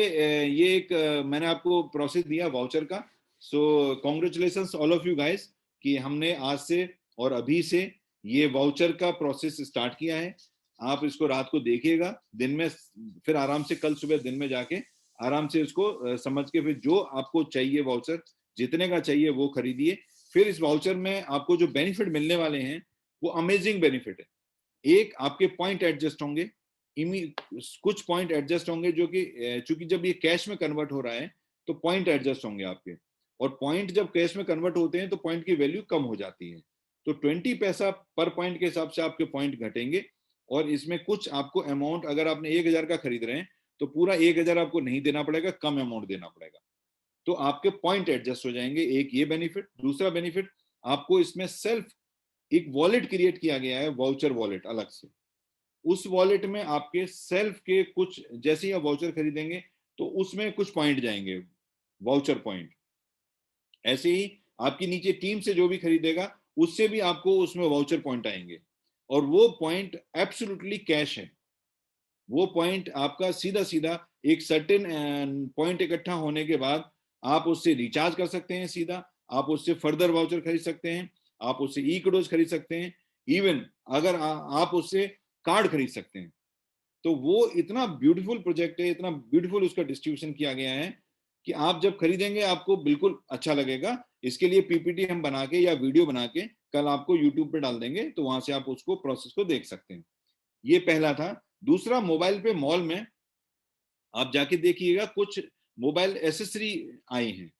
एक मैंने आपको प्रोसेस दिया वाउचर का। सो congratulations all of you guys कि हमने आज से और अभी से ये वाउचर का प्रोसेस स्टार्ट किया है। आप इसको रात को देखिएगा, दिन में फिर आराम से कल सुबह दिन में जाके आराम से इसको समझ के फिर जो आपको चाहिए वाउचर, जितने का चाहिए वो खरीदिए। फिर इस वाउचर में आपको जो बेनिफिट मिलने वाले हैं वो अमेजिंग बेनिफिट है। एक, आपके पॉइंट एडजस्ट होंगे, कुछ पॉइंट एडजस्ट होंगे जो कि चूंकि जब ये कैश में कन्वर्ट हो रहा है तो पॉइंट एडजस्ट होंगे आपके, और पॉइंट जब कैश में कन्वर्ट होते हैं तो पॉइंट की वैल्यू कम हो जाती है। तो 20 पैसा पर पॉइंट के हिसाब से आपके पॉइंट घटेंगे। और इसमें कुछ आपको अमाउंट, अगर आपने 1000 का खरीद रहे हैं तो पूरा 1000 आपको नहीं देना पड़ेगा, कम अमाउंट देना पड़ेगा। तो आपके पॉइंट एडजस्ट हो जाएंगे, एक ये बेनिफिट। दूसरा बेनिफिट, आपको इसमें सेल्फ एक वॉलेट क्रिएट किया गया है, वाउचर वॉलेट अलग से। उस वॉलेट में आपके सेल्फ के कुछ, जैसे ही आप वाउचर खरीदेंगे तो उसमें कुछ पॉइंट जाएंगे, वाउचर पॉइंट। ऐसे ही आपकी नीचे टीम से जो भी खरीदेगा उससे भी आपको उसमें वाउचर पॉइंट आएंगे, और वो पॉइंट एब्सोल्युटली कैश है। वो पॉइंट आपका सीधा सीधा एक सर्टेन पॉइंट इकट्ठा होने के बाद आप उससे रिचार्ज कर सकते हैं सीधा, आप उससे फर्दर वाउचर खरीद सकते हैं, आप उससे ई कोडोज खरीद सकते हैं, इवन अगर आप उससे कार्ड खरीद सकते हैं। तो वो इतना ब्यूटीफुल प्रोजेक्ट है, इतना ब्यूटीफुल उसका डिस्ट्रीब्यूशन किया गया है कि आप जब खरीदेंगे आपको बिल्कुल अच्छा लगेगा। इसके लिए पीपीटी हम बना के या वीडियो बना के कल आपको यूट्यूब पे डाल देंगे, तो वहां से आप उसको प्रोसेस को देख सकते हैं। ये पहला था। दूसरा, मोबाइल पे मॉल में आप जाके देखिएगा, कुछ मोबाइल एसेसरी आई हैं।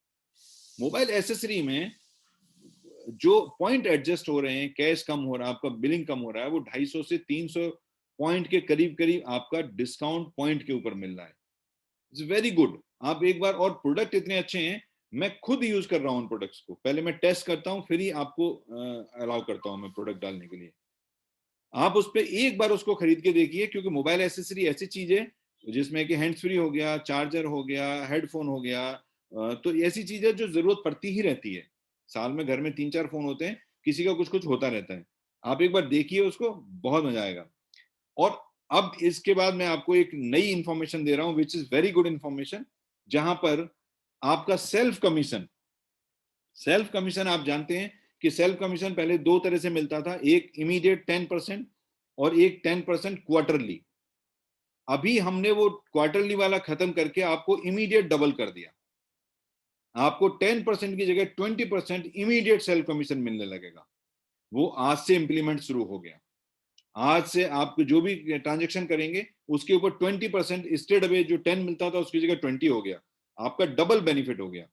मोबाइल एसेसरी में जो पॉइंट एडजस्ट हो रहे हैं, कैश कम हो रहा है, आपका बिलिंग कम हो रहा है, वो 250 से 300 पॉइंट के करीब करीब आपका डिस्काउंट पॉइंट के ऊपर मिल रहा है। It's very good. आप एक बार, और प्रोडक्ट इतने अच्छे हैं, मैं खुद यूज कर रहा हूँ उन प्रोडक्ट्स को। पहले मैं टेस्ट करता हूँ, फिर ही आपको अलाउ करता हूँ मैं प्रोडक्ट डालने के लिए। आप उस पर एक बार उसको खरीद के देखिए, क्योंकि मोबाइल एसेसरी ऐसी चीज है जिसमें कि हैंड्स फ्री हो गया, चार्जर हो गया, हेडफोन हो गया, तो ऐसी चीजें जो जरूरत पड़ती ही रहती है। साल में घर में 3-4 फोन होते हैं, किसी का कुछ कुछ होता रहता है। आप एक बार देखिए उसको, बहुत मजा आएगा। और अब इसके बाद मैं आपको एक नई इंफॉर्मेशन दे रहा हूं, which is very good information, जहां पर आपका सेल्फ कमीशन आप जानते हैं कि सेल्फ कमीशन पहले दो तरह से मिलता था, एक इमीडिएट 10% और एक 10% क्वार्टरली। अभी हमने वो क्वार्टरली वाला खत्म करके आपको इमीडिएट डबल कर दिया। आपको 10% की जगह 20% इमीडिएट सेल्फ कमीशन मिलने लगेगा। वो आज से इंप्लीमेंट शुरू हो गया। आज से आप जो भी ट्रांजेक्शन करेंगे उसके ऊपर 20% स्टेट अवे, जो 10 मिलता था उसकी जगह 20 हो गया। आपका डबल बेनिफिट हो गया।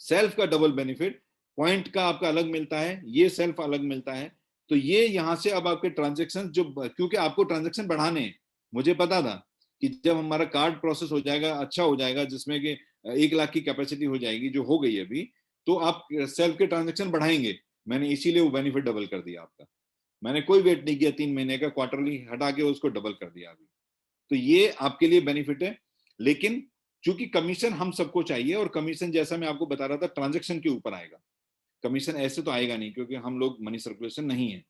सेल्फ का डबल बेनिफिट, पॉइंट का आपका अलग मिलता है, ये सेल्फ अलग मिलता है। तो ये यहां से अब आपके ट्रांजेक्शन जो, क्योंकि आपको ट्रांजेक्शन बढ़ाने हैं, मुझे पता था कि जब हमारा कार्ड प्रोसेस हो जाएगा, अच्छा हो जाएगा, जिसमें कि 1 लाख की कैपेसिटी हो जाएगी, जो हो गई अभी, तो आप सेल्फ के ट्रांजेक्शन बढ़ाएंगे। मैंने इसीलिए वो बेनिफिट डबल कर दिया आपका। मैंने कोई वेट नहीं किया 3 महीने का, क्वार्टरली हटा के उसको डबल कर दिया अभी। तो ये आपके लिए बेनिफिट है। लेकिन चूंकि कमीशन हम सबको चाहिए, और कमीशन जैसा मैं आपको बता रहा था ट्रांजेक्शन के ऊपर आएगा, कमीशन ऐसे तो आएगा नहीं, क्योंकि हम लोग मनी सर्कुलेशन नहीं है।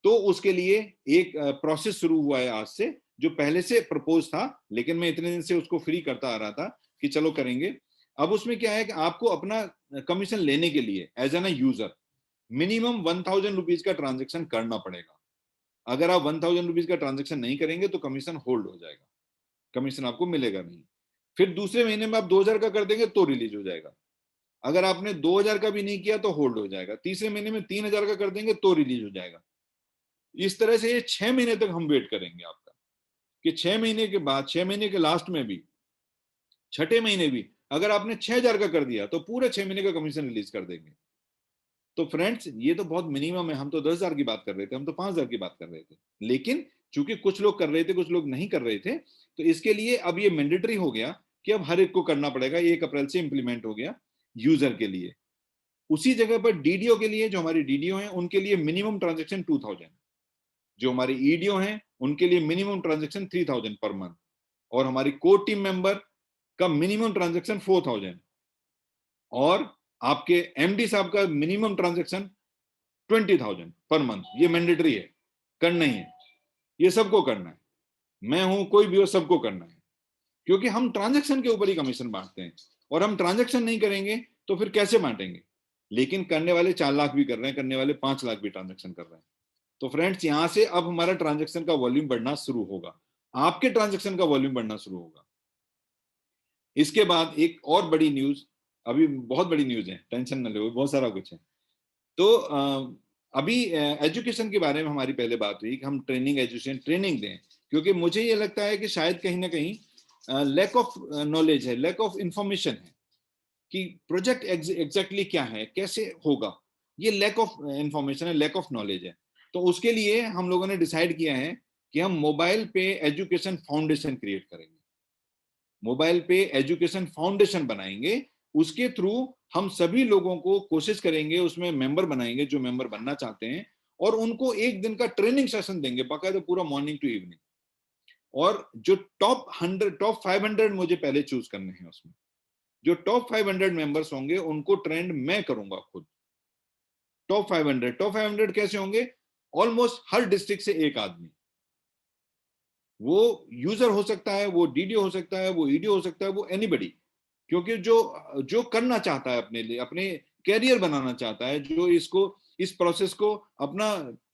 तो उसके लिए एक प्रोसेस शुरू हुआ है आज से, जो पहले से प्रपोज था, लेकिन मैं इतने दिन से उसको फ्री करता आ रहा था कि चलो करेंगे। अब उसमें क्या है कि आपको अपना कमीशन लेने के लिए as an user minimum 1000 rupees का ट्रांजेक्शन करना पड़ेगा। अगर आप 1000 रुपीज का ट्रांजेक्शन नहीं करेंगे तो कमीशन होल्ड हो जाएगा, कमीशन आपको मिलेगा नहीं। फिर दूसरे महीने में आप 2000 का कर देंगे तो रिलीज हो जाएगा। अगर आपने 2000 का भी नहीं किया तो होल्ड हो जाएगा। तीसरे महीने में 3000 का कर देंगे तो रिलीज हो जाएगा। इस तरह से ये 6 महीने तक हम वेट करेंगे आपका, कि 6 महीने के बाद, 6 महीने के लास्ट में भी, छठे महीने भी अगर आपने 6000 का कर दिया तो पूरे 6 महीने का कमीशन रिलीज कर देंगे। तो फ्रेंड्स ये तो बहुत मिनिमम है, हम तो 10,000 की बात कर रहे थे, हम तो 5,000 की बात कर रहे थे, लेकिन चूंकि कुछ लोग कर रहे थे कुछ लोग नहीं कर रहे थे, तो इसके लिए अब ये मैंडेटरी हो गया कि अब हर एक को करना पड़ेगा। 1 अप्रैल से इंप्लीमेंट हो गया यूजर के लिए। उसी जगह पर डीडीओ के लिए, जो हमारी डीडीओ हैं उनके लिए मिनिमम ट्रांजेक्शन 2,000, जो हमारे ईडीओ हैं उनके लिए मिनिमम ट्रांजेक्शन 3,000 पर मंथ, और हमारी कोर टीम मेंबर का मिनिमम ट्रांजेक्शन 4,000, और आपके एमडी साहब का मिनिमम ट्रांजेक्शन 20,000 पर मंथ। ये मैंडेटरी है, करना ही है, ये सबको करना है, मैं हूं कोई भी हो, सबको करना है, क्योंकि हम ट्रांजेक्शन के ऊपर ही कमीशन बांटते हैं, और हम ट्रांजेक्शन नहीं करेंगे तो फिर कैसे बांटेंगे। लेकिन करने वाले 4 लाख भी कर रहे हैं, करने वाले 5 लाख भी ट्रांजेक्शन कर रहे हैं। तो फ्रेंड्स यहां से अब हमारा ट्रांजेक्शन का वॉल्यूम बढ़ना शुरू होगा, आपके ट्रांजेक्शन का वॉल्यूम बढ़ना शुरू होगा। इसके बाद एक और बड़ी न्यूज, अभी बहुत बड़ी न्यूज है, टेंशन न लो, बहुत सारा कुछ है। तो अभी एजुकेशन के बारे में हमारी पहले बात हुई कि हम ट्रेनिंग एजुकेशन ट्रेनिंग दें, क्योंकि मुझे ये लगता है कि शायद कहीं ना कहीं लैक ऑफ नॉलेज है, लैक ऑफ इंफॉर्मेशन है कि प्रोजेक्ट एग्जैक्टली क्या है, कैसे होगा। ये लैक ऑफ इंफॉर्मेशन है, लैक ऑफ नॉलेज है। तो उसके लिए हम लोगों ने डिसाइड किया है कि हम मोबाइल पे एजुकेशन फाउंडेशन क्रिएट करेंगे, मोबाइल पे एजुकेशन फाउंडेशन बनाएंगे। उसके थ्रू हम सभी लोगों को कोशिश करेंगे, उसमें मेंबर बनाएंगे जो मेंबर बनना चाहते हैं, और उनको एक दिन का ट्रेनिंग सेशन देंगे बाकायदा, पूरा मॉर्निंग टू इवनिंग। और जो टॉप 500 मुझे पहले चूज करने हैं, उसमें जो टॉप 500 मेंबर्स होंगे उनको ट्रेंड मैं करूंगा खुद। टॉप 500 कैसे होंगे? ऑलमोस्ट हर डिस्ट्रिक्ट से एक आदमी, वो यूजर हो सकता है, वो डीडीओ हो सकता है, वो ईडीओ हो सकता है, वो एनीबडी, क्योंकि जो जो करना चाहता है, अपने लिए अपने कैरियर बनाना चाहता है, जो इसको इस प्रोसेस को अपना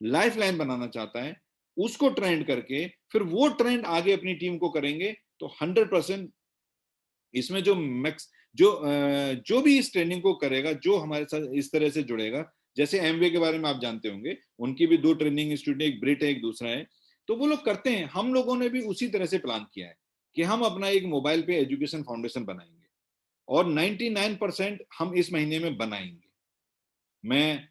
लाइफ लाइन बनाना चाहता है, उसको ट्रेंड करके फिर वो ट्रेंड आगे अपनी टीम को करेंगे। तो 100% इसमें जो भी इस ट्रेनिंग को करेगा, जो हमारे साथ इस तरह से जुड़ेगा, जैसे एमवे के बारे में आप जानते होंगे, उनकी भी 2 ट्रेनिंग इंस्टीट्यूट, एक ब्रिट है एक दूसरा है, तो वो लोग करते हैं। हम लोगों ने भी उसी तरह से प्लान किया है कि हम अपना एक मोबाइल पे एजुकेशन फाउंडेशन बनाएंगे, और 99% हम इस महीने में बनाएंगे। मैं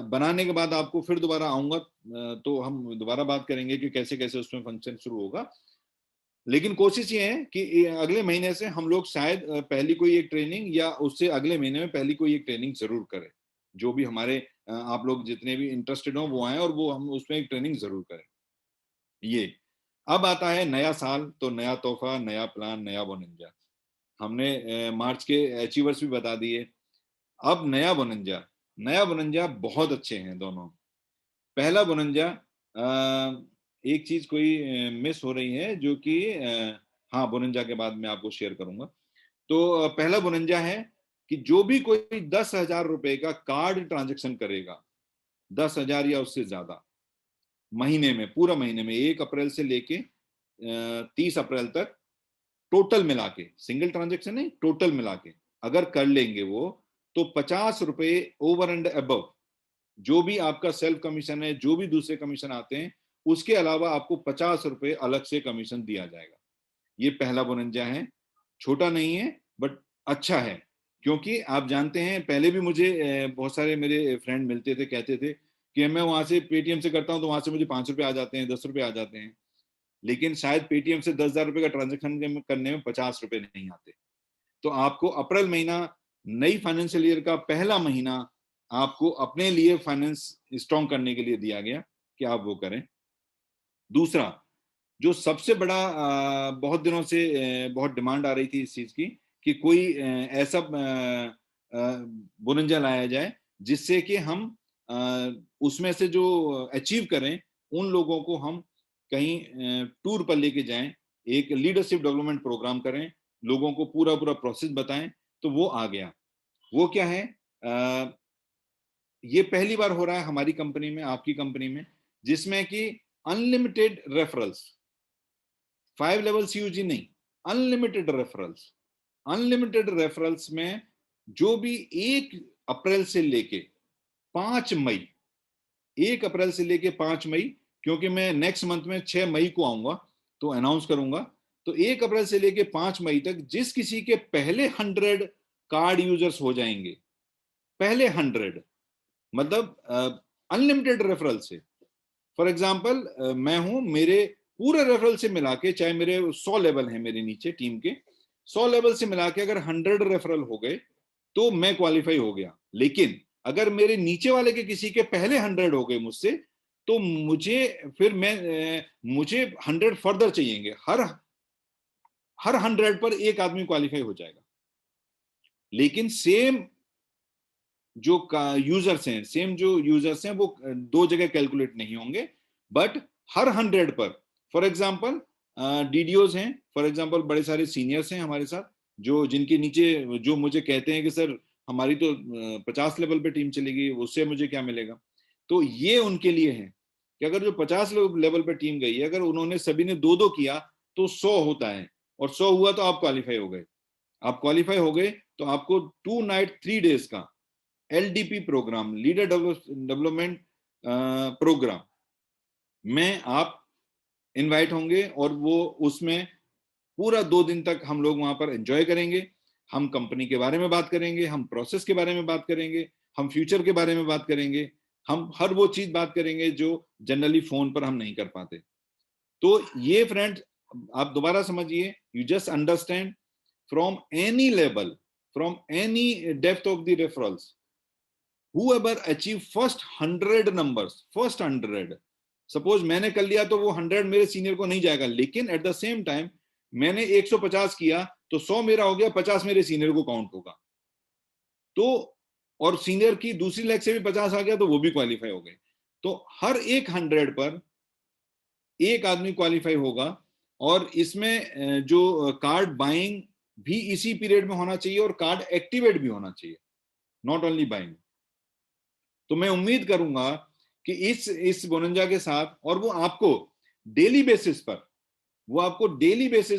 बनाने के बाद आपको फिर दोबारा आऊंगा, तो हम दोबारा बात करेंगे कि कैसे कैसे उसमें फंक्शन शुरू होगा। लेकिन कोशिश ये है कि अगले महीने से हम लोग शायद पहली कोई एक ट्रेनिंग, या उससे अगले महीने में पहली कोई एक ट्रेनिंग जरूर करें। जो भी हमारे आप लोग जितने भी इंटरेस्टेड हो वो आए, और वो हम उसमें एक ट्रेनिंग जरूर करें। ये अब आता है नया साल, तो नया तोहफा, नया प्लान, नया बोनंजा। हमने मार्च के अचीवर्स भी बता दिए। अब नया बोनंजा, नया बोनंजा बहुत अच्छे हैं दोनों। पहला बोनंजा, एक चीज कोई मिस हो रही है, जो कि हाँ, बोनंजा के बाद मैं आपको शेयर करूंगा। तो पहला बोनंजा है कि जो भी कोई 10,000 रुपए का कार्ड ट्रांजेक्शन करेगा, 10,000 या उससे ज्यादा, महीने में, पूरा महीने में 1 अप्रैल से लेके 30 अप्रैल तक, टोटल मिला के, सिंगल ट्रांजेक्शन नहीं, टोटल मिला के अगर कर लेंगे वो, तो 50 रुपए ओवर एंड अबव, जो भी आपका सेल्फ कमीशन है, जो भी दूसरे कमीशन आते हैं, उसके अलावा आपको 50 रुपए अलग से कमीशन दिया जाएगा। ये पहला बोनंजा है, छोटा नहीं है बट अच्छा है। क्योंकि आप जानते हैं, पहले भी मुझे बहुत सारे मेरे फ्रेंड मिलते थे, कहते थे कि मैं वहां से पेटीएम से करता हूं तो वहां से मुझे 5 रुपए आ जाते हैं, 10 रुपए आ जाते हैं, लेकिन शायद पेटीएम से 10,000 रुपए का ट्रांजेक्शन करने में 50 रुपए नहीं आते। तो आपको अप्रैल महीना, नई फाइनेंशियल ईयर का पहला महीना, आपको अपने लिए फाइनेंस स्ट्रॉन्ग करने के लिए दिया गया कि आप वो करें। दूसरा, जो सबसे बड़ा, बहुत दिनों से बहुत डिमांड आ रही थी इस चीज की, कि कोई ऐसा बोनंजा लाया जाए जिससे कि हम उसमें से जो अचीव करें, उन लोगों को हम कहीं टूर पर लेके जाएं, एक लीडरशिप डेवलपमेंट प्रोग्राम करें, लोगों को पूरा पूरा प्रोसेस बताएं। तो वो आ गया। वो क्या है, ये पहली बार हो रहा है हमारी कंपनी में, आपकी कंपनी में, जिसमें कि अनलिमिटेड रेफरल्स, 5 लेवल सीयूजी नहीं, अनलिमिटेड रेफरल्स। अनलिमिटेड रेफरल्स में जो भी 1 अप्रैल से लेके 5 मई, 1 अप्रैल से लेके 5 मई, क्योंकि मैं नेक्स्ट मंथ में 6 मई को आऊंगा तो अनाउंस करूंगा, तो 1 अप्रैल से लेके 5 मई तक जिस किसी के पहले 100 कार्ड यूजर्स हो जाएंगे, पहले 100, मतलब अनलिमिटेड रेफरल से। फॉर एग्जाम्पल मैं हूं, मेरे पूरे रेफरल से मिला के, चाहे मेरे 100 लेवल हैं मेरे नीचे टीम के, 100 लेवल से मिला के अगर 100 रेफरल हो गए तो मैं क्वालिफाई हो गया। लेकिन अगर मेरे नीचे वाले के किसी के पहले 100 हो गए मुझसे, तो मुझे 100 फर्दर चाहिएंगे। हर 100 पर एक आदमी क्वालिफाई हो जाएगा। लेकिन सेम जो यूजर्स हैं वो दो जगह कैलकुलेट नहीं होंगे, बट हर 100 पर, फॉर एग्जाम्पल डीडीओज हैं, फॉर एग्जाम्पल बड़े सारे सीनियर्स हैं हमारे साथ, जो जिनके नीचे जो मुझे कहते हैं कि सर हमारी तो 50 लेवल पे टीम चलेगी, उससे मुझे क्या मिलेगा। तो ये उनके लिए है कि अगर जो 50 लेवल पे टीम गई है, अगर उन्होंने सभी ने 2-2 किया तो 100 होता है, और 100 हुआ तो आप क्वालिफाई हो गए। आप क्वालिफाई हो गए तो आपको 2 नाइट 3 डेज का LDP programme, leader development programme में आप इनवाइट होंगे, और वो उसमें पूरा 2 दिन तक हम लोग वहां पर एंजॉय करेंगे। हम कंपनी के बारे में बात करेंगे, हम प्रोसेस के बारे में बात करेंगे, हम फ्यूचर के बारे में बात करेंगे, हम हर वो चीज बात करेंगे जो जनरली फोन पर हम नहीं कर पाते। तो ये फ्रेंड आप दोबारा समझिए, you just understand from any level, from any depth of the referrals, whoever achieve first 100 numbers, first 100, suppose मैंने कर लिया तो वो 100 मेरे सीनियर को नहीं जाएगा, लेकिन एट द सेम टाइम मैंने 150 किया तो 100 मेरा हो गया, 50 मेरे सीनियर को काउंट होगा। तो और सीनियर की दूसरी लेग से भी 50 आ गया तो वो भी क्वालिफाई हो गए। तो हर एक 100 पर एक आदमी क्वालिफाई होगा। और इसमें जो कार्ड बाइंग भी इसी पीरियड में होना चाहिए, और कार्ड एक्टिवेट भी होना चाहिए, नॉट ओनली बाइंग। तो मैं उम्मीद करूंगा कि इस बोनंजा के साथ, और वो आपको डेली बेसिस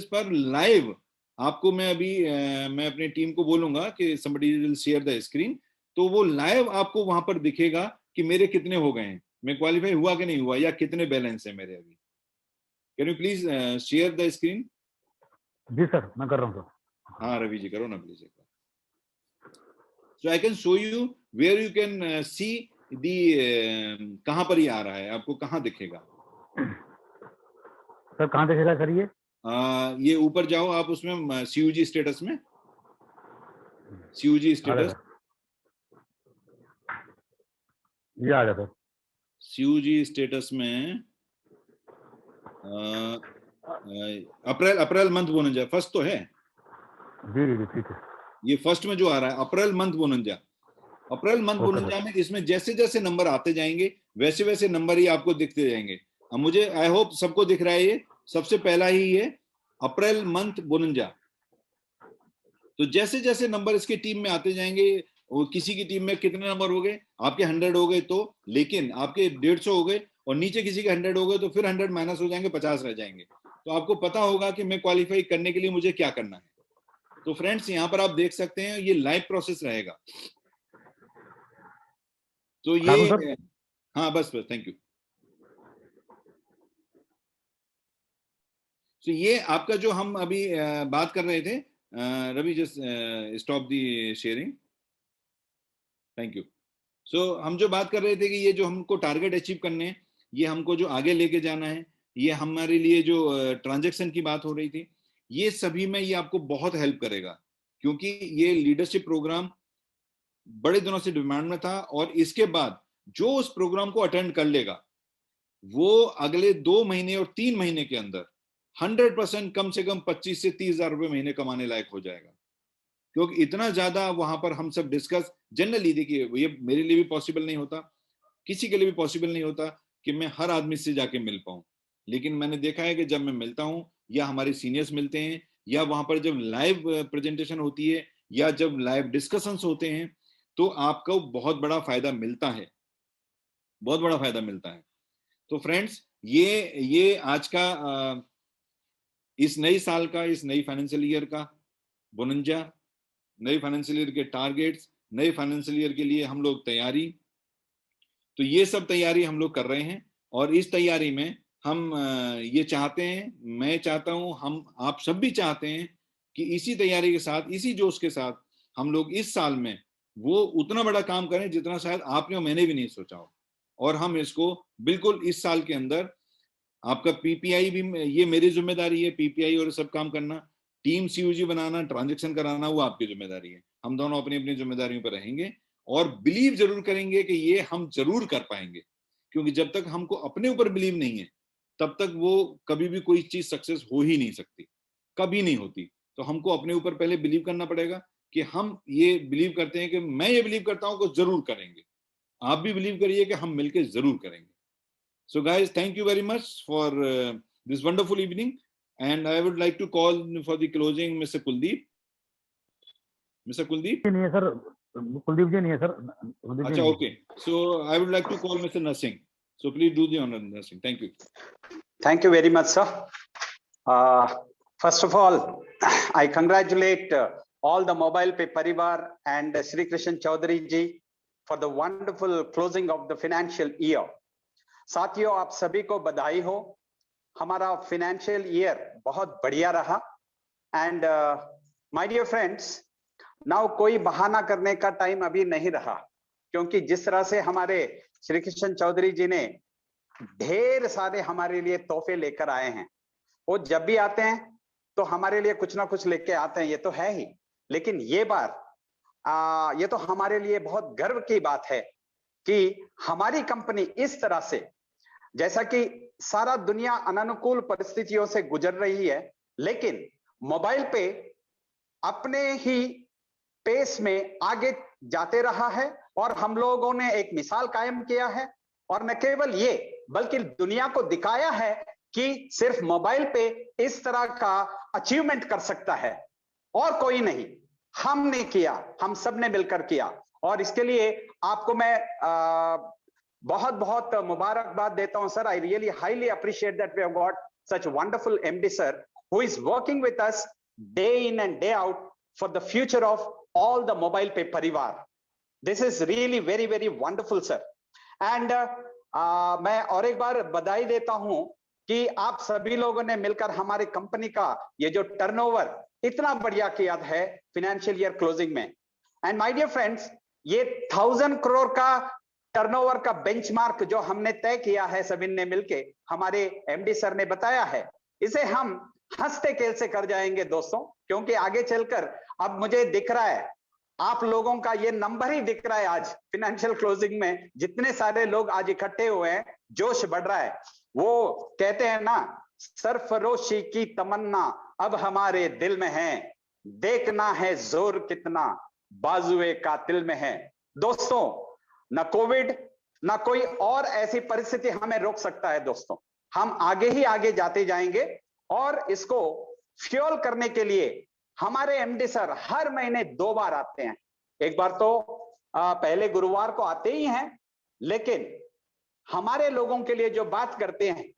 पर लाइव, आपको मैं अपनी टीम को बोलूंगा कि somebody will share the screen, तो वो लाइव आपको वहां पर दिखेगा कि मेरे कितने हो गए हैं, मैं क्वालिफाई हुआ कि नहीं हुआ, या कितने बैलेंस है मेरे अभी। Can you please share the screen? जी सर, मैं कर रहा हूँ सर। हाँ रवि जी, करो ना प्लीज एक बार। So I can show you where you can see the, कहां पर ये आ रहा है, आपको कहां दिखेगा सर कहाँ दिखेगा सर ये ऊपर जाओ आप, उसमें CUG स्टेटस में, CUG आ गया स्टेटस, सर, ये आ गया सर। CUG स्टेटस में अप्रैल मंथ बोनंजा फर्स्ट तो है। जी जी जी ठीक है। ये फर्स्ट में जो आ रहा है April month bonanza, April month okay bonanza sir. में इसमें जैसे जैसे नंबर आते जाएंगे वैसे वैसे नंबर ही आपको दिखते जाएंगे। अब मुझे आई होप सबको दिख रहा है, ये सबसे पहला ही है अप्रैल मंथ बोनंजा। तो जैसे जैसे नंबर इसके टीम में आते जाएंगे, वो किसी की टीम में कितने नंबर हो गए, आपके 100 हो गए तो, लेकिन आपके 150 हो गए, और नीचे किसी के 100 हो गए तो फिर 100 माइनस हो जाएंगे, 50 रह जाएंगे। तो आपको पता होगा कि मैं क्वालिफाई करने के लिए मुझे क्या करना है। तो फ्रेंड्स यहाँ पर आप देख सकते हैं ये लाइव प्रोसेस रहेगा। तो चालू सर। ये, हाँ बस बस, थैंक यू। तो ये आपका जो हम अभी बात कर रहे थे, Ravi just stop the sharing, thank you. So हम जो बात कर रहे थे कि ये जो हमको टारगेट अचीव करने हैं, ये हमको जो आगे लेके जाना है, ये हमारे लिए जो ट्रांजैक्शन की बात हो रही थी, ये सभी में ये आपको बहुत हेल्प करेगा, क्योंकि ये लीडरशिप प्रोग्राम बड़े दिनों से डिमांड में था। और इसके बाद जो उस प्रोग्राम को अटेंड कर लेगा, वो अगले 2 महीने और 3 महीने के अंदर 100% कम से कम 25 से 30 हजार रुपए महीने कमाने लायक हो जाएगा। क्योंकि इतना ज्यादा वहां पर हम सब डिस्कस, जनरली देखिए ये मेरे लिए भी पॉसिबल नहीं होता, किसी के लिए भी पॉसिबल नहीं होता कि मैं हर आदमी से जाके मिल पाऊं। लेकिन मैंने देखा है कि जब मैं मिलता हूं, या हमारे सीनियर्स मिलते हैं, या वहां पर जब लाइव प्रेजेंटेशन होती है, या जब लाइव डिस्कशंस होते हैं, तो आपको बहुत बड़ा फायदा मिलता है, बहुत बड़ा फायदा मिलता है। तो फ्रेंड्स ये आज का इस नई साल का, इस नई फाइनेंशियल ईयर का बोनंजा, नई फाइनेंशियल ईयर के टारगेट्स, नए फाइनेंशियल ईयर के लिए हम लोग तैयारी, तो ये सब तैयारी हम लोग कर रहे हैं। और इस तैयारी में हम ये चाहते हैं, मैं चाहता हूं, हम आप सब भी चाहते हैं कि इसी तैयारी के साथ, इसी जोश के साथ हम लोग इस साल में वो उतना बड़ा काम करें जितना शायद आपने और मैंने भी नहीं सोचा हो। और हम इसको बिल्कुल इस साल के अंदर, आपका पीपीआई भी ये मेरी जिम्मेदारी है, पीपीआई और सब काम करना, टीम सीयूजी बनाना, ट्रांजैक्शन कराना, वो आपकी जिम्मेदारी है। हम दोनों अपनी अपनी जिम्मेदारियों पर रहेंगे और बिलीव जरूर करेंगे कि ये हम जरूर कर पाएंगे, क्योंकि जब तक हमको अपने ऊपर बिलीव नहीं है तब तक वो कभी भी कोई चीज सक्सेस हो ही नहीं सकती, कभी नहीं होती। तो हमको अपने ऊपर पहले बिलीव करना पड़ेगा कि हम ये बिलीव करते हैं कि मैं ये बिलीव करता हूं कि जरूर करेंगे। आप भी बिलीव करिए कि हम मिलकर जरूर करेंगे। So guys, thank you very much for this wonderful evening, and I would like to call for the closing Mr. Kuldeep. Mr. Kuldeep? नहीं है सर, कुलदीप जी नहीं है सर, कुलदीप जी Acha, नहीं है। okay. So I would like to call Mr. Narsingh. So please do the honor, Narsingh. Thank you. Thank you very much, sir. First of all, I congratulate all the Mobile Pay Parivar and Sri Krishan Chaudhary ji for the wonderful closing of the financial year. साथियों, आप सभी को बधाई हो। हमारा financial year बहुत बढ़िया रहा। And my dear friends, now कोई बहाना करने का टाइम अभी नहीं रहा, क्योंकि जिस तरह से हमारे श्री कृष्ण चौधरी जी ने ढेर सारे हमारे लिए तोहफे लेकर आए हैं। वो जब भी आते हैं तो हमारे लिए कुछ ना कुछ लेके आते हैं, ये तो है ही। लेकिन ये बार ये तो हमारे लिए बहुत गर्व की बात है कि हमारी कंपनी इस तरह से, जैसा कि सारा दुनिया अनानुकूल परिस्थितियों से गुजर रही है, लेकिन मोबाइल पे अपने ही पेस में आगे जाते रहा है और हम लोगों ने एक मिसाल कायम किया है। और न केवल ये, बल्कि दुनिया को दिखाया है कि सिर्फ मोबाइल पे इस तरह का अचीवमेंट कर सकता है और कोई नहीं। हमने किया, हम सब ने मिलकर किया, और इसके लिए आपको मैं बहुत बहुत मुबारकबाद देता हूं sir. I really highly appreciate that we have got such wonderful MD sir who is working with us day in and day out for the future of all the mobile पे परिवार। This is really very very wonderful sir. And मैं और एक बार बधाई देता हूं कि आप सभी लोगों ने मिलकर हमारी कंपनी का ये जो टर्नओवर इतना बढ़िया किया है फाइनेंशियल ईयर क्लोजिंग में। एंड माय डियर फ्रेंड्स, ये 1000 करोड़ का टर्नओवर का बेंचमार्क जो हमने तय किया है सभी ने मिलके, हमारे एमडी सर ने बताया है, इसे हम हंसते खेलते कर जाएंगे दोस्तों, क्योंकि आगे चलकर अब मुझे दिख रहा है आप लोगों का ये नंबर ही दिख रहा है। आज फाइनेंशियल क्लोजिंग में जितने सारे लोग आज इकट्ठे हुए हैं, जोश बढ़ रहा है। वो कहते हैं ना, सरफरोशी की तमन्ना अब हमारे दिल में है, देखना है जोर कितना बाजुए कातिल में है। दोस्तों, ना कोविड ना कोई और ऐसी परिस्थिति हमें रोक सकता है दोस्तों। हम आगे ही आगे जाते जाएंगे और इसको फ्यूल करने के लिए हमारे एमडी सर हर महीने 2 बार आते हैं। एक बार तो पहले गुरुवार को आते ही हैं, लेकिन हमारे लोगों के लिए जो बात करते हैं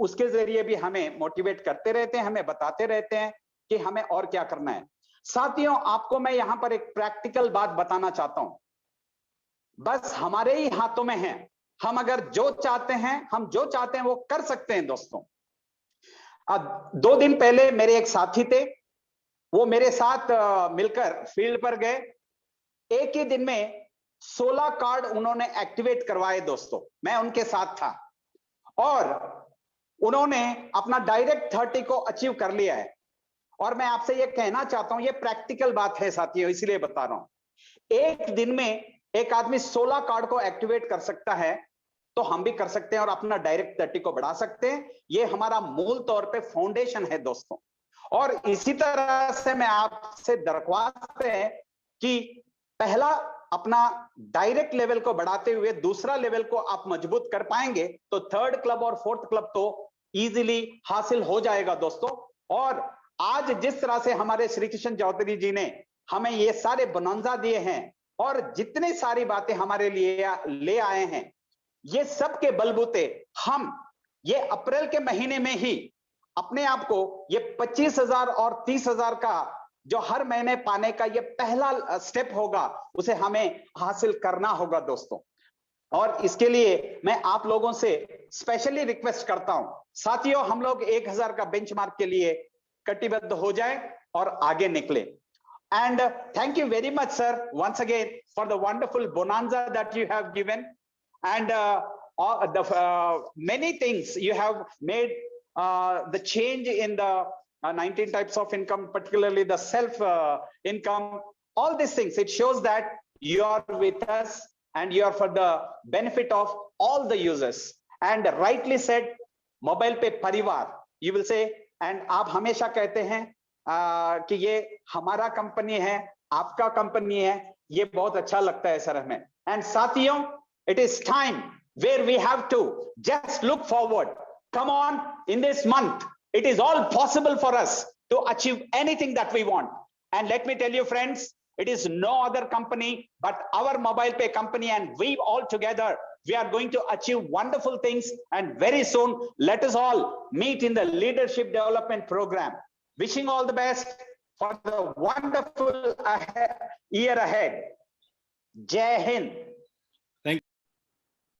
उसके जरिए भी हमें मोटिवेट करते रहते हैं, हमें बताते रहते हैं कि हमें और क्या करना है। साथियों, आपको मैं यहां पर एक प्रैक्टिकल बात बताना चाहता हूं। बस हमारे ही हाथों में है, हम अगर जो चाहते हैं, हम जो चाहते हैं वो कर सकते हैं दोस्तों। 2 दिन पहले मेरे एक साथी थे, वो मेरे साथ मिलकर फील्ड पर गए। एक ही दिन में 16 कार्ड उन्होंने एक्टिवेट करवाए दोस्तों, मैं उनके साथ था, और उन्होंने अपना डायरेक्ट 30 को अचीव कर लिया है। और मैं आपसे ये कहना चाहता हूं, ये प्रैक्टिकल बात है साथियों, इसलिए बता रहा हूं। एक दिन में एक आदमी 16 कार्ड को एक्टिवेट कर सकता है, तो हम भी कर सकते हैं और अपना डायरेक्ट 30 को बढ़ा सकते हैं। ये हमारा मूल तौर पे फाउंडेशन है दोस्तों। और इसी तरह से मैं आपसे दरख्वास्त है कि पहला अपना डायरेक्ट लेवल को बढ़ाते हुए दूसरा लेवल को आप मजबूत कर पाएंगे तो 3rd क्लब और 4th क्लब तो इजीली हासिल हो जाएगा दोस्तों। और आज जिस तरह से हमारे श्री कृष्ण चौधरी जी ने हमें ये सारे बोनंजा दिए हैं और जितनी सारी बातें हमारे लिए ले आए हैं, ये सब के बलबूते हम ये अप्रैल के महीने में ही अपने आप को ये 25,000 और 30,000 का जो हर महीने पाने का ये पहला स्टेप होगा, उसे हमें हासिल करना होगा दोस्तों। और इसके लिए मैं आप लोगों से स्पेशली रिक्वेस्ट करता हूं, साथियों, हम लोग 1000 का बेंचमार्क के लिए कटिबद्ध हो जाएं और आगे निकले। And thank you very much, sir, once again for the wonderful bonanza that you have given, and many things you have made, the change in the 19 types of income, particularly the self income, all these things. It shows that you are with us and you are for the benefit of all the users. And rightly said, mobile पे परिवार, you will say, and आप हमेशा कहते हैं कि ये हमारा company है, आपका कंपनी है, ये बहुत अच्छा लगता है सर हमें. And साथियों, it is time where we have to just look forward. Come on, in this month, it is all possible for us to achieve anything that we want. And let me tell you, friends, it is no other company but our mobile pay company, and we all together, we are going to achieve wonderful things. And very soon, let us all meet in the leadership development program. Wishing all the best for the wonderful year ahead. Jai Hind.